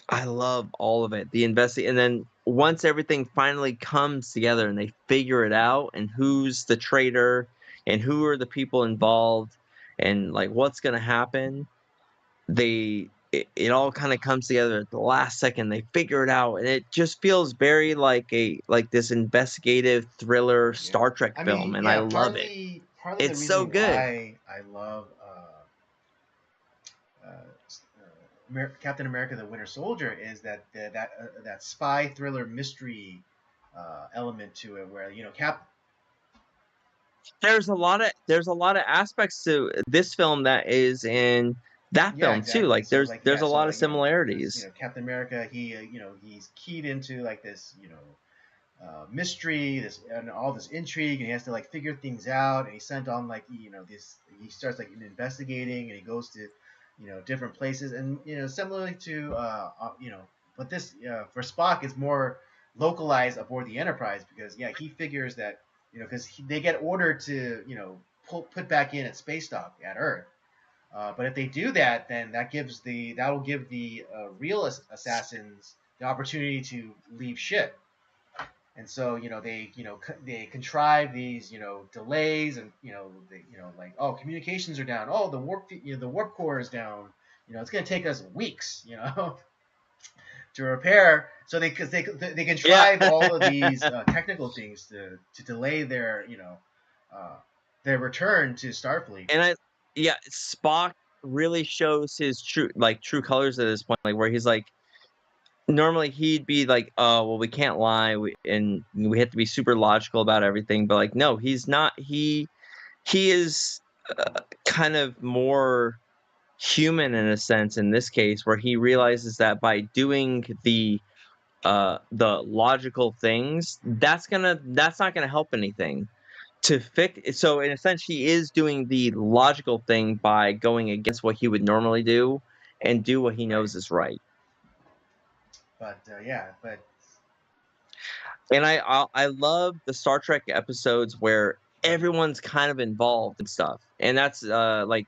I love all of it. And then once everything finally comes together and they figure it out and who's the traitor and who are the people involved and like what's gonna happen, it all kind of comes together at the last second. They figure it out and it just feels very like this investigative thriller Yeah. Star Trek I film, mean, and I yeah, love it. partly the It's so reason good. why I love Captain America: The Winter Soldier is that spy thriller mystery element to it, where There's a lot of aspects to this film that is in that yeah, film too. exactly. Like So there's a so lot of because similarities. Captain America, he's keyed into like this mystery, this and all this intrigue, and he has to like figure things out. And he's sent on like this. He starts like investigating, and he goes to different places, and similarly to but this for Spock is more localized aboard the Enterprise because yeah, he figures that because they get ordered to put back in at space dock at Earth. But if they do that, then that will give the real assassins the opportunity to leave ship. And so they contrive these delays, and they like, oh, communications are down, oh, the warp core is down, it's going to take us weeks to repair. So they Yeah. contrive all of these technical things to delay uh, their return to Starfleet. And yeah, Spock really shows his true colors at this point, like where he's like, normally he'd be like, oh well, we can't lie, and we have to be super logical about everything, but like no, he's not. He is kind of more human in a sense in this case, where he realizes that by doing the logical things, that's not gonna help anything to fix. So in a sense, he is doing the logical thing by going against what he would normally do and do what he Right. knows is right. But yeah, but And I love the Star Trek episodes where everyone's kind of involved and stuff, and that's like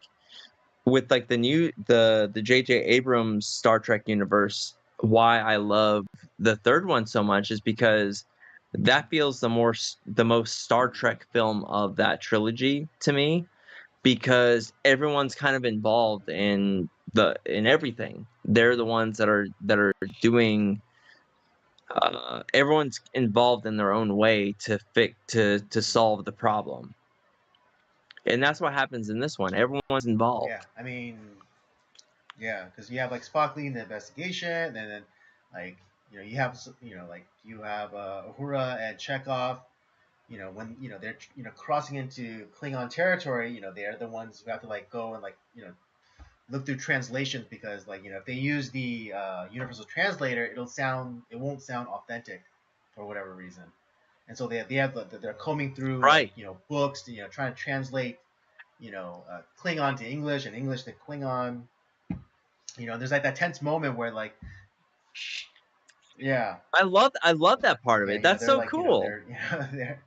with like the J.J. Abrams Star Trek universe. Why I love the third one so much is because that feels the most Star Trek film of that trilogy to me, because everyone's kind of involved in everything. They're the ones that are doing. Everyone's involved in their own way to solve the problem, and that's what happens in this one. Everyone's yeah, involved. I mean, yeah, because you have like Spock leading the investigation, and then like you have Uhura and Chekhov. When they're crossing into Klingon territory, they're the ones who have to like go and like look through translations because like if they use the universal translator, it won't sound authentic for whatever reason. And so they're combing through like Right. books, trying to translate Klingon to English and English to Klingon. There's like that tense moment where like, yeah, I love that part of yeah, it. That's they're so like, cool. they're they're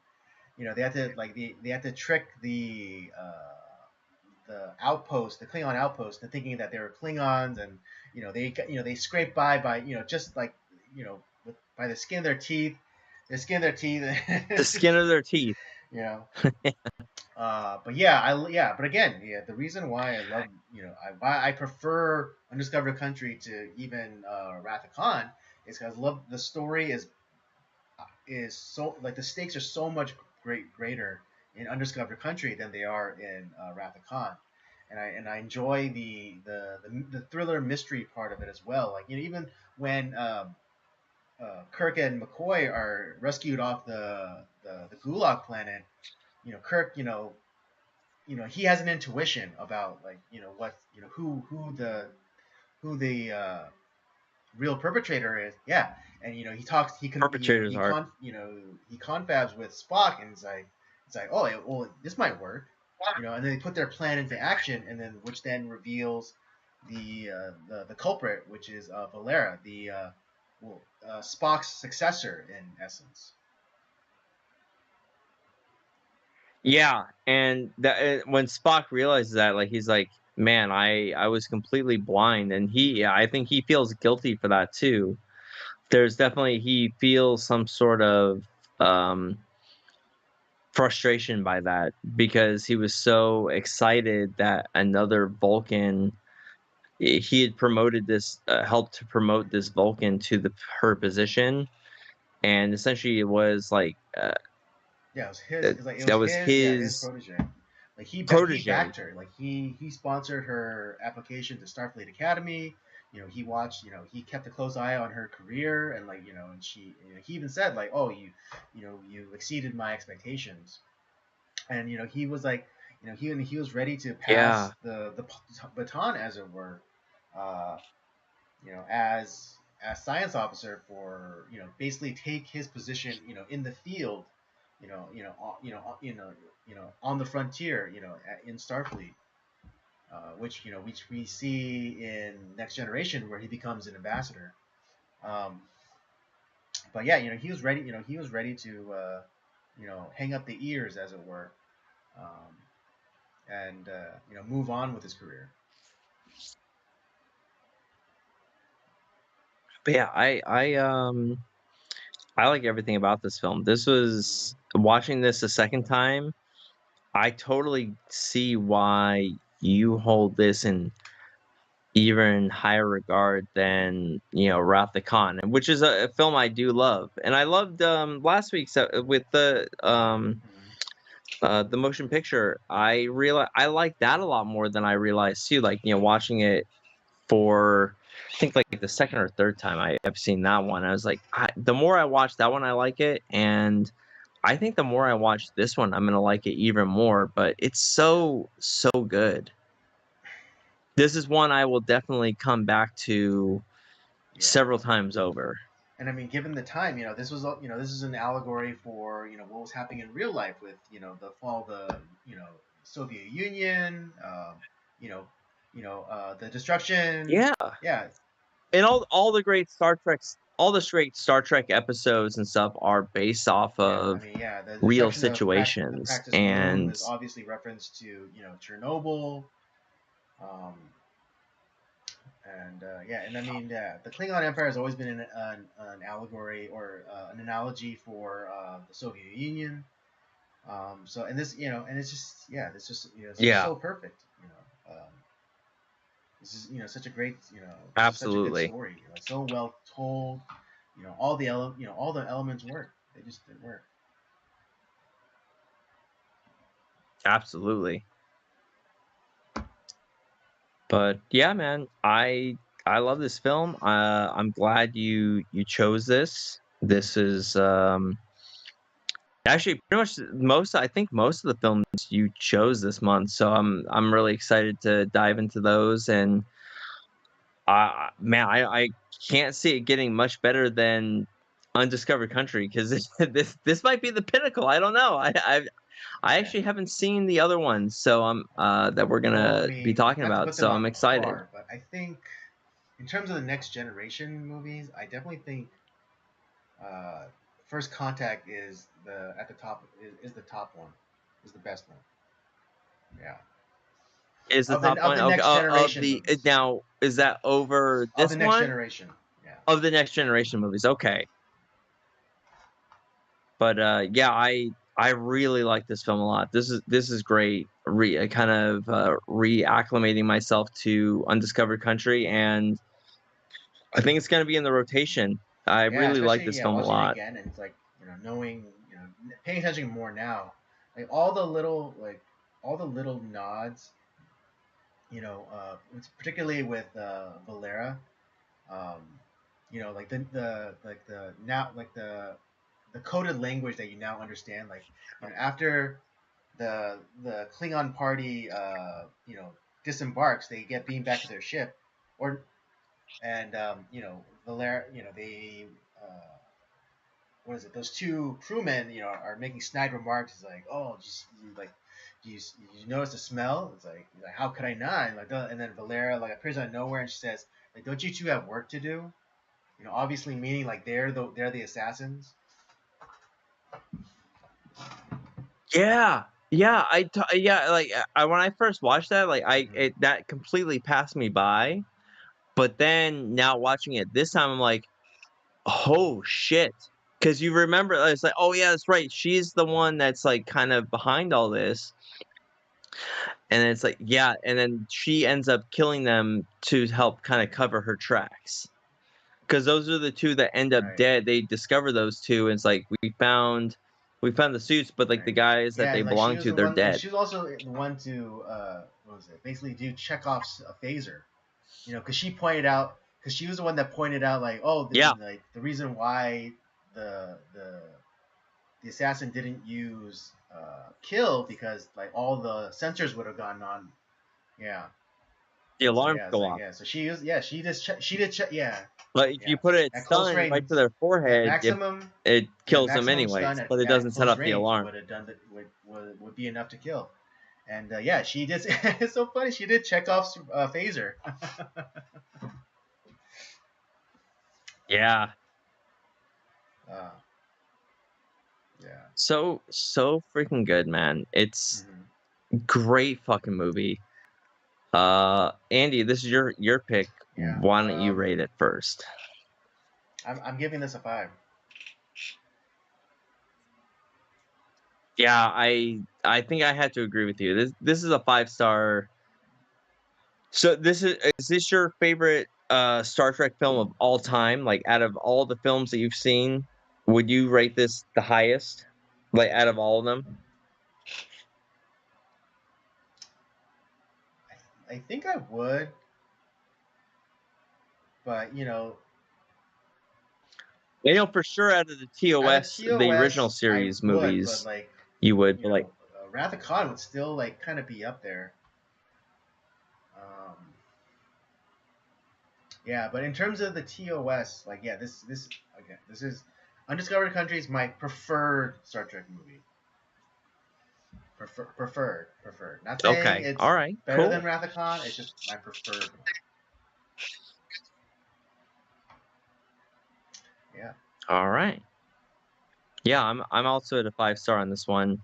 they have to like they have to trick the outpost, the Klingon outpost, to thinking that they were Klingons, and they scrape by just like by the skin of their teeth, The skin of their teeth. you know. But yeah, but again, yeah, the reason why I love, why I prefer Undiscovered Country to even Wrath of Khan is because I love the story is so like the stakes are so much greater in Undiscovered Country than they are in Wrath of Khan, and I enjoy the thriller mystery part of it as well. Like even when Kirk and McCoy are rescued off the Gulag planet, Kirk, he has an intuition about like what who the real perpetrator is. Yeah, and he talks. He can Perpetrators are. he confabs with Spock, and it's like oh well this might work, and then they put their plan into action, and then which then reveals the culprit, which is Valera, the Spock's successor in essence. Yeah, and that when Spock realizes that, like he's like, "Man, I was completely blind," and I think he feels guilty for that too. There's definitely he feels some sort of um frustration by that because he was so excited that another Vulcan he had promoted this helped to promote this Vulcan to her position, and essentially it was like Yeah, it was his. that It's like it that was was his his protege. Like he protege. backed her. Like he sponsored her application to Starfleet Academy. He watched. He kept a close eye on her career, and like and he even said like, oh, you exceeded my expectations. And he was like, he was ready to Yeah, pass the baton, as it were, uh, as science officer for basically take his position in the field, on the frontier, in Starfleet, which we see in Next Generation where he becomes an ambassador. Um, but yeah, he was ready to hang up the ears, as it were, um, and move on with his career. but yeah, I like everything about this film. This Mm-hmm. was watching this a second time. I totally see why you hold this in even higher regard than Wrath the Khan, which is a film I do love, and I loved last week's with Mm-hmm. the motion picture. I like that a lot more than I realized too. Like watching it for I think like the second or third time I've seen that one. I was like, the more I watch that one, I like it, and I think the more I watch this one, I'm gonna like it even more. But it's so good. This is one I will definitely come back to Yeah. several times over. And I mean, given the time, this is an allegory for what was happening in real life with the fall of the Soviet Union, the destruction. Yeah, Yeah, and all the great Star Treks, all the great Star Trek episodes and stuff are based off yeah. I of mean, yeah, the real destruction of the situations, practice room and is obviously reference to Chernobyl. Um, and yeah, and I mean, yeah, the Klingon Empire has always been an allegory or an analogy for the Soviet Union. So and this, and it's just yeah, it's just yeah, so perfect. This is such a great, it's just such a good absolutely, story. Like so well told. All the elements work. They work. absolutely. But yeah, man, I love this film. I'm glad you chose this. This is actually pretty much I think most of the films you chose this month. So I'm really excited to dive into those. And man, I can't see it getting much better than Undiscovered Country because this might be the pinnacle. I don't know. I Yeah. actually haven't seen the other ones, so I'm that we're Well, I gonna be mean, talking not to about. put them So I'm on excited. par, but I think in terms of the next generation movies, I definitely think uh, First Contact is the at the top is the top one, is the best one. Yeah. Is the top Of one the okay? next Of generation the movies. now is that over Of this the next one generation. Yeah. of the next generation movies? Okay, but yeah, I really like this film a lot. This is great. Kind of reacclimating myself to Undiscovered Country, and I think it's gonna be in the rotation. I Yeah, really like especially this yeah, film a watching it lot. again and it's like knowing paying attention more now, like all the little nods, particularly with Valera. Um, like the now like the coded language that you now understand. Like, after the Klingon party, disembarks, they get beamed back to their ship, or and Valer, they what is it? Those two crewmen, are making snide remarks. It's like, oh, just you notice the smell? It's like, how could I not? And then Valera like appears out of nowhere and she says, like, don't you two have work to do? Obviously meaning like they're the assassins. Yeah, yeah, yeah. Like when I first watched that, like Mm-hmm. that completely passed me by. But then now watching it this time, I'm like, oh shit, because you remember it's like, oh yeah, that's right. She's the one that's like kind of behind all this, and then it's like, yeah, and then she ends up killing them to help kind of cover her tracks. Because those are the two that end up Right. dead. They discover those two, and it's like we found the suits, but like the Right. guys that Yeah, they and like she belong was to, the they're one, and dead. she was also the one to what was it? Basically, do Chekhov's phaser. Because because she was the one that pointed out, like, oh, Yeah, like the reason why the assassin didn't use kill, because like all the sensors would have gone on. Yeah. the So alarms yeah, it's go like, off. yeah. So she just she did check. Yeah. But if Yeah. you put it At close stun right range, to their yeah, forehead, maximum. it Yeah, kills them maximum stun anyways, at but it yeah at doesn't set close off the range alarm. would have done would be enough to kill. And yeah, she did. It's so funny. She did Chekhov's phaser. Yeah. uh, yeah. So freaking good, man. It's Hmm. great fucking movie. Andy, this is your pick. Yeah. Why don't you rate it first? I'm giving this a 5. Yeah, I think I had to agree with you. This is a 5-star. So is this your favorite Star Trek film of all time? Like out of all the films that you've seen, would you rate this the highest? Like out of all of them? I think I would, but I know for sure out of the out of TOS, the original TOS, I series would, but movies, like you would, but like Wrath of Khan would still like kind of be up there. Um, yeah, but in terms of the TOS, like, yeah, this again, this is Undiscovered Country is my preferred Star Trek movie. Preferred. Not saying okay, it's all right, better than cool, Wrath of Khan. It's just my preferred one. Yeah. all right. Yeah, I'm also at a 5-star on this one.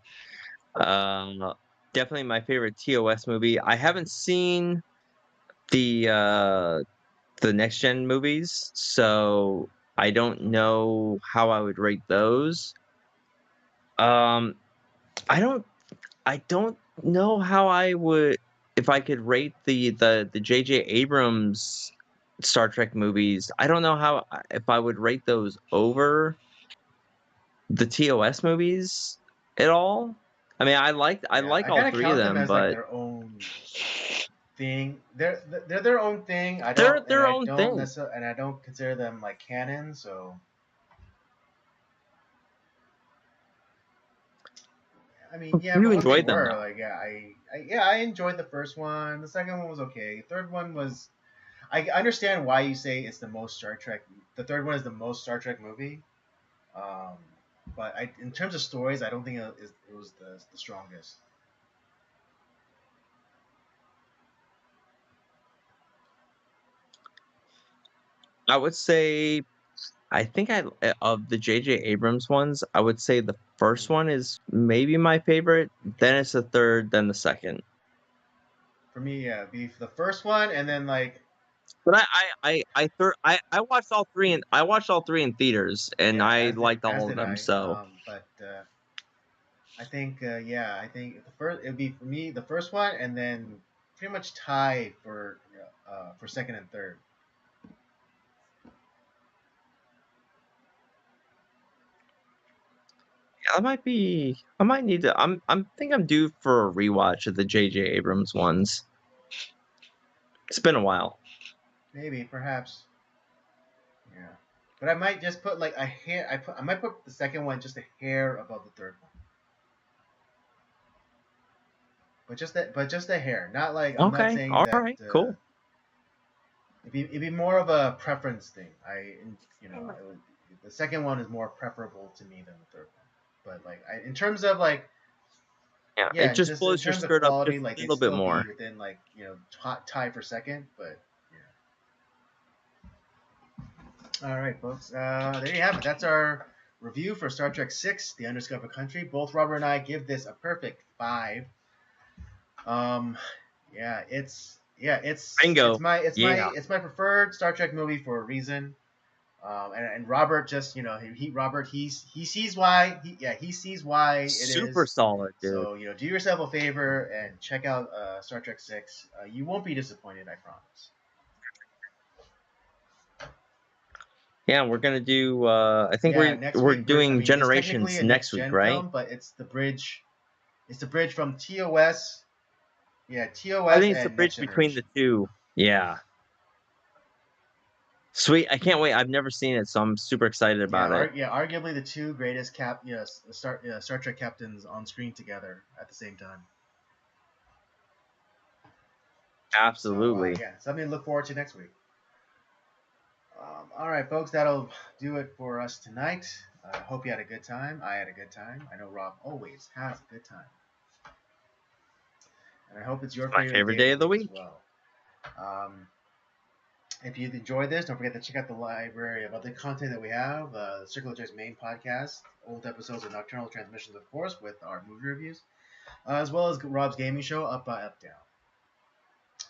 Um, Definitely my favorite TOS movie. I haven't seen the uh the next gen movies, so I don't know how I would rate those. Um, I don't I don't know how I would if I could rate the J.J. Abrams Star Trek movies. I don't know how if I would rate those over the TOS movies at all. I mean, I Yeah, like I all kind of three of count them them, as like but their own thing. They're their own thing. they're their own thing. I don't consider them like canon. So I mean, yeah, You for what they enjoyed them were, though. like, yeah, I enjoyed the first one. The second one was okay. Third one was. I understand why you say it's the most Star Trek. The third one is the most Star Trek movie. Um, but in terms of stories, I don't think it was the strongest. I would say I think of the J.J. Abrams ones, I would say the first Mhm. one is maybe my favorite. Then it's the third, then the second. For me, yeah, be the first one, and then like, But I watched all three and I watched all three in theaters, and yeah, I liked as all of did them. I. So But I think, yeah, I think the first it'd be for me the first one, and then pretty much tied for second and third. yeah, I might need to. I'm due for a rewatch of the J.J. Abrams ones. It's been a while. Maybe, perhaps. Yeah. But I might just put like a hair. I might put the second one just a hair above the third one. But just a hair. Not like I'm not Okay. saying All that. right. Cool. It'd be more of a preference thing. The second one is more preferable to me than the third one. But like in terms of like Yeah. yeah, It just just in blows your terms of skirt up quality, just like a they'd little bit still be more. within like tie for second. But yeah. All right, folks. There you have it. That's our review for Star Trek Six: The Undiscovered Country. Both Robert and I give this a perfect 5. Um, it's Bingo. Yeah. my preferred Star Trek movie for a reason. And Robert just he sees why he sees why it Super is. solid, dude. So do yourself a favor and check out Star Trek 6. You won't be disappointed, I promise. Yeah, we're gonna do. I think Yeah, next we're week doing it's technically Generations a next next week, gen right? film, but it's the bridge. It's the bridge from TOS. Yeah, I TOS think it's the and Next bridge between the Generation. two. Yeah. Sweet. I can't wait. I've never seen it, so I'm super excited Yeah, about it. arguably the two greatest Star Trek captains on screen together at the same time. So Absolutely. yeah, something to look forward to next week. All right, folks, that'll do it for us tonight. Hope you had a good time. I had a good time. I know Rob always has a good time, and I hope it's your My favorite favorite day of day the of the week as week. well. If you enjoyed this, don't forget to check out the library of other content that we have. The Circle of Jerks main podcast, old episodes of Nocturnal Transmissions, of course, with our movie reviews, as well as Rob's gaming show, Up By Up Down.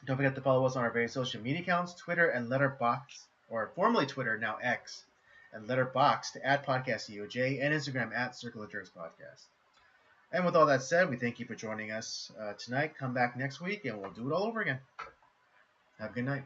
Don't forget to follow us on our various social media accounts, Twitter and Letterboxd, or formerly Twitter, now X, and Letterboxd at Podcast EOJ, and Instagram at Circle of Jerks Podcast. And with all that said, we thank you for joining us tonight. Come back next week, and we'll do it all over again. Have a good night.